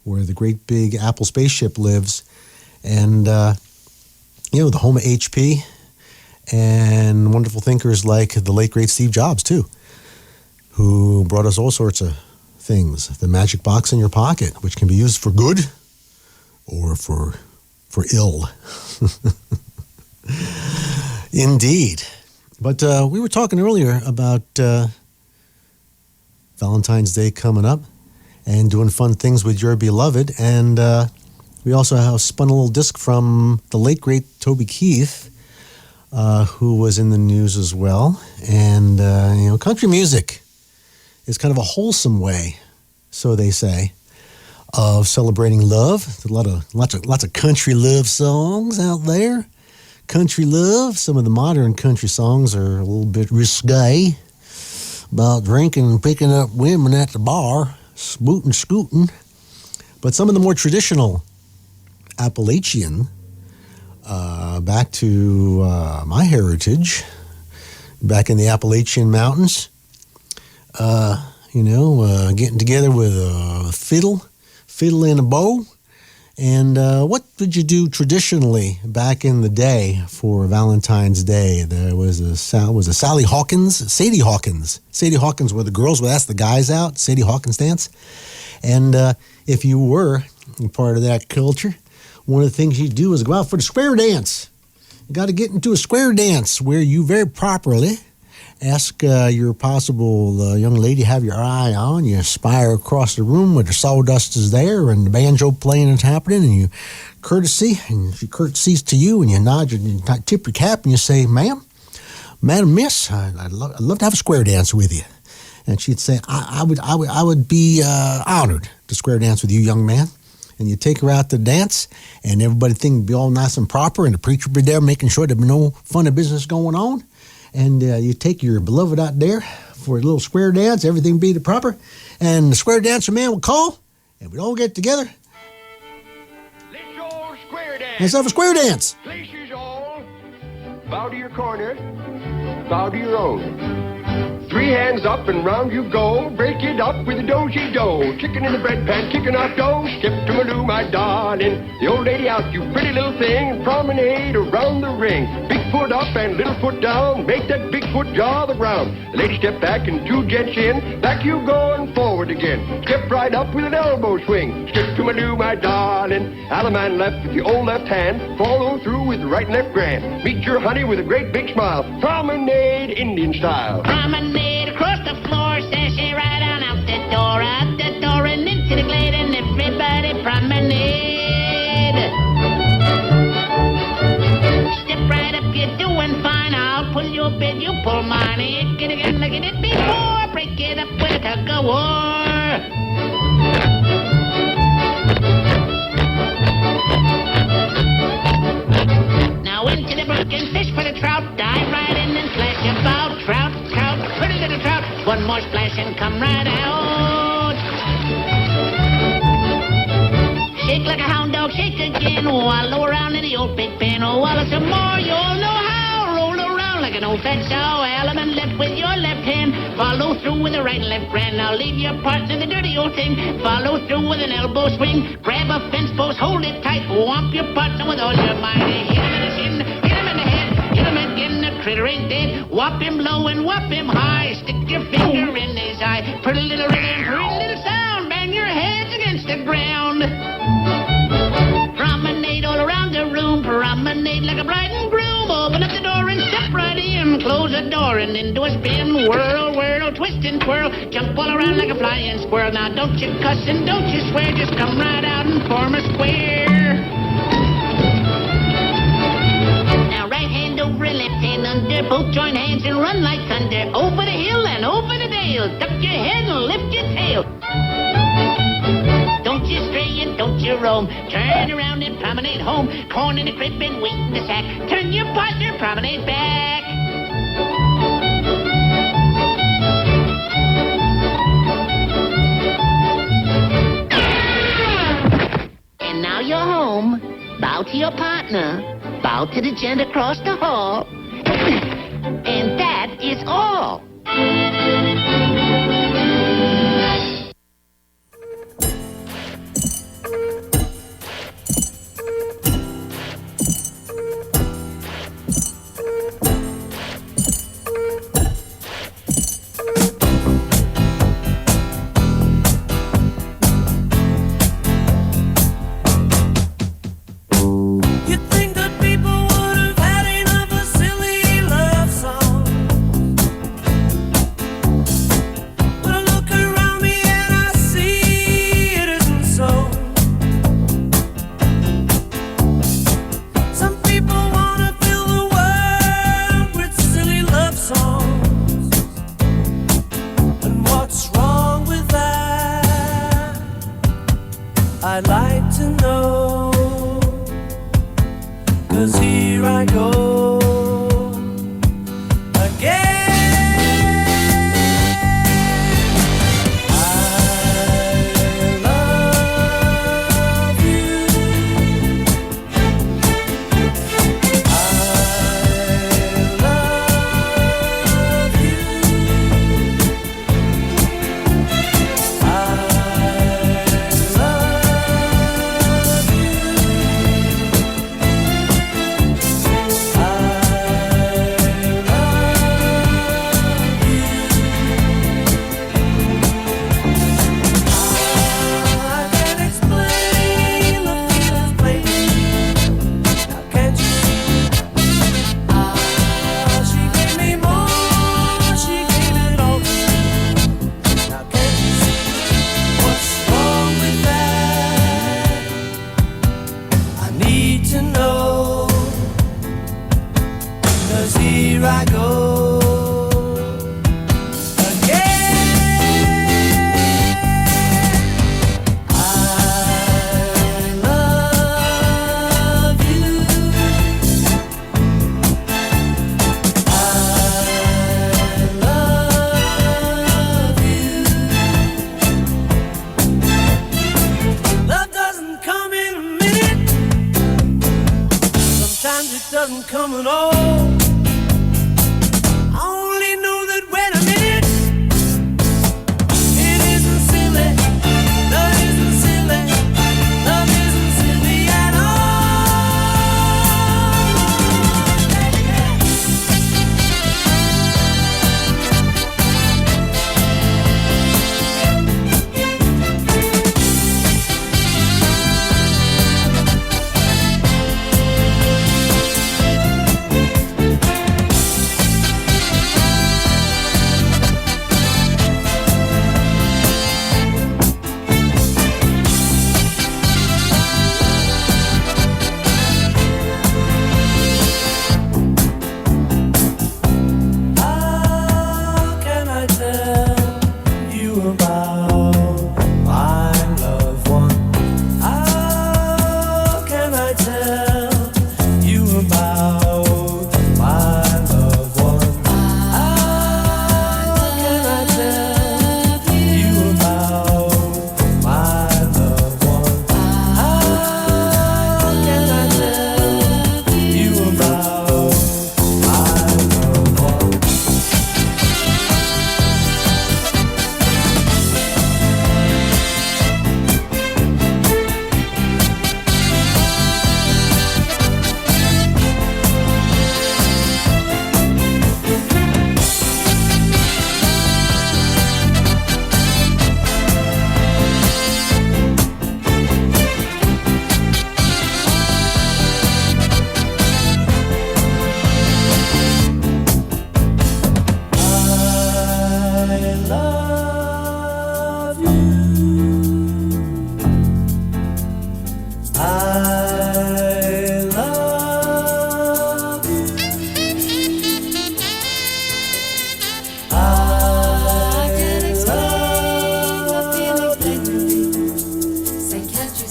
where the great big Apple spaceship lives, and the home of HP and wonderful thinkers like the late great Steve Jobs too, who brought us all sorts of things. The magic box in your pocket, which can be used for good or for ill. Indeed. But we were talking earlier about Valentine's Day coming up and doing fun things with your beloved. And we also have spun a little disc from the late, great Toby Keith, who was in the news as well. And, country music is kind of a wholesome way, so they say, of celebrating love. Lots of country love songs out there. Country love. Some of the modern country songs are a little bit risque, about drinking and picking up women at the bar, scooting. But some of the more traditional Appalachian, back to my heritage, back in the Appalachian Mountains, getting together with a fiddle and a bow. And what did you do traditionally back in the day for Valentine's Day? There was Sadie Hawkins where the girls would ask the guys out, Sadie Hawkins dance. And if you were part of that culture, one of the things you do is go out for the square dance. You got to get into a square dance where you very properly ask your possible young lady have your eye on. You spy her across the room where the sawdust is there and the banjo playing is happening, and you courtesy, and she curtsies to you, and you nod, and you tip your cap, and you say, Madam, miss, I'd love to have a square dance with you. And she'd say, I would be honored to square dance with you, young man. And you take her out to dance, and everybody think it'd be all nice and proper, and the preacher would be there making sure there'd be no funny business going on. And you take your beloved out there for a little square dance, everything be the proper, and the square dancer man would call, and we'd all get together. Let's have a square dance. Places all, bow to your corner, bow to your own. 3 hands up and round you go. Break it up with a do-si-do. Chicken in the bread pan, kicking off dough. Skip to Maloo, my darling. The old lady out, you pretty little thing. Promenade around the ring. Big foot up and little foot down. Make that big foot jaw the ground. The lady step back and 2 jets in. Back you go and forward again. Step right up with an elbow swing. Skip to Maloo, my darling. Alaman left with the old left hand. Follow through with the right and left grand. Meet your honey with a great big smile. Promenade Indian style. Promenade across the floor, sashay right on out the door, and into the glade, and everybody promenade. Step right up, you're doing fine. I'll pull your bed, you pull mine. Hit it again, look at it before. Break it up with a go-war. Now into the brook and fish for the trout. Dive right in and splash about. Trout, trout, pretty little trout. One more splash and come right out. Shake like a hound dog, shake again. Wallow around in the old big pen. Wallow some more, you'll know how. Roll around like an old fat sow. Element left with your left hand. Follow through with the right and left grand. Now leave your partner the dirty old thing. Follow through with an elbow swing. Grab a fence post, hold it tight. Whomp your partner with all your might. Hit him in the shin, hit him in the head. Hit him again, the critter ain't dead. Whop him low and whop him high. Stick your finger in his eye. Pretty little rhythm, pretty little sound. Bang your heads against the ground. Promenade all around the room. Promenade like a bride and groom. Open up the door and step right in. Close the door and into a spin. Whirl, whirl, twist and twirl. Jump all around like a flying squirrel. Now don't you cuss and don't you swear. Just come right out and form a square. Now right hand over left hand under. Both join hands and run like thunder. Over the hill and over the dale. Duck your head and lift your tail. Don't you stray and don't you roam. Turn around and promenade home. Corn in the crib and wheat in the sack. Turn your partner, promenade back. And now you're home. Bow to your partner. Bow to the gent across the hall. And that is all. I'd like to know, 'cause here I go again. I love you. I love you. Here I go again. I love you. I love you. Love doesn't come in a minute. Sometimes it doesn't come at all. I only know that when I'm in it,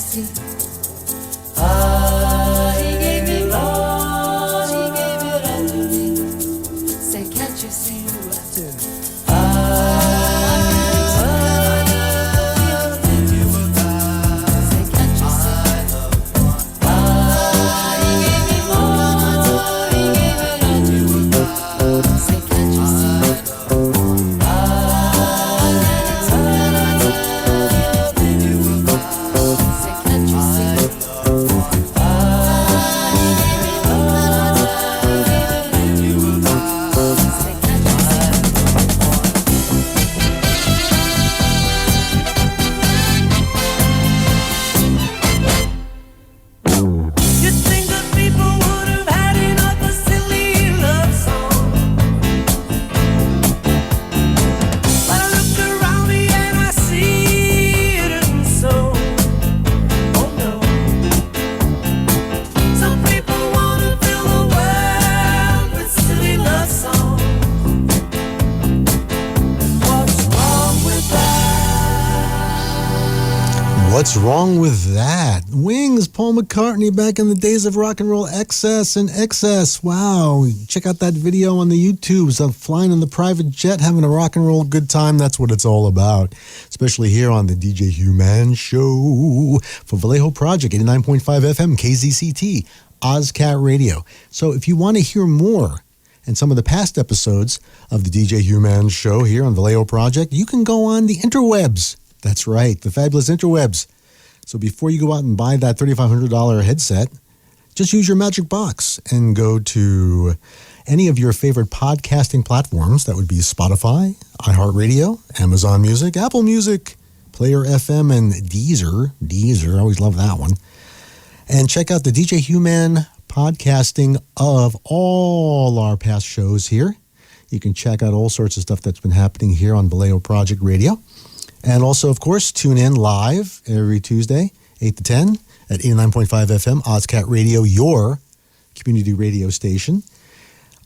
see? Ah, he gave me love, he gave it all to me. Say, can't you see? What's wrong with that? Wings, Paul McCartney back in the days of rock and roll excess and excess. Wow. Check out that video on the YouTubes of flying in the private jet, having a rock and roll good time. That's what it's all about, especially here on the DJ Human Show for Vallejo Project, 89.5 FM, KZCT, OzCat Radio. So if you want to hear more and some of the past episodes of the DJ Human Show here on Vallejo Project, you can go on the interwebs. That's right, the fabulous interwebs. So before you go out and buy that $3,500 headset, just use your magic box and go to any of your favorite podcasting platforms. That would be Spotify, iHeartRadio, Amazon Music, Apple Music, Player FM, and Deezer. Deezer, I always love that one. And check out the DJ Human podcasting of all our past shows here. You can check out all sorts of stuff that's been happening here on Vallejo Project Radio. And also, of course, tune in live every Tuesday, 8 to 10 at 89.5 FM, OzCat Radio, your community radio station.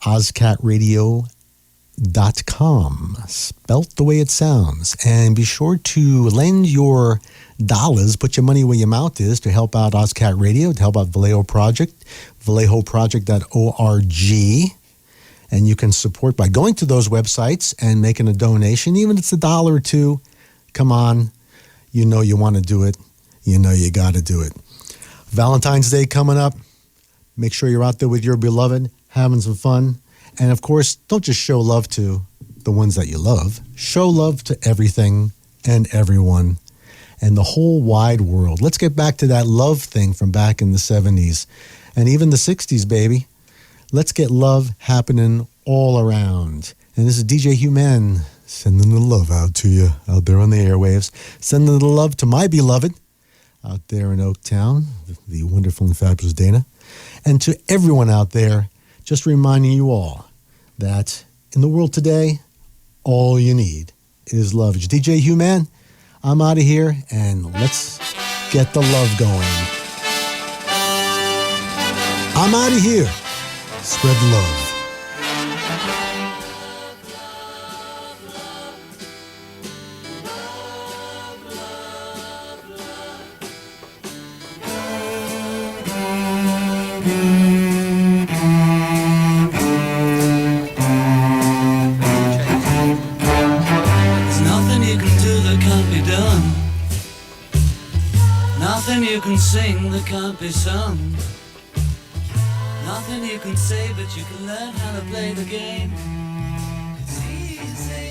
OzCatRadio.com, spelt the way it sounds. And be sure to lend your dollars, put your money where your mouth is, to help out OzCat Radio, to help out Vallejo Project, vallejoproject.org. And you can support by going to those websites and making a donation, even if it's $1 or $2. Come on, you know you want to do it. You know you got to do it. Valentine's Day coming up. Make sure you're out there with your beloved, having some fun. And of course, don't just show love to the ones that you love. Show love to everything and everyone and the whole wide world. Let's get back to that love thing from back in the 70s and even the 60s, baby. Let's get love happening all around. And this is DJ Human sending the love out to you out there on the airwaves. Sending the love to my beloved out there in Oaktown, the wonderful and fabulous Dana. And to everyone out there, just reminding you all that in the world today, all you need is love. It's DJ Human. I'm out of here, and let's get the love going. I'm out of here. Spread love. You can sing that can't be sung. Nothing you can say, but you can learn how to play the game. It's easy.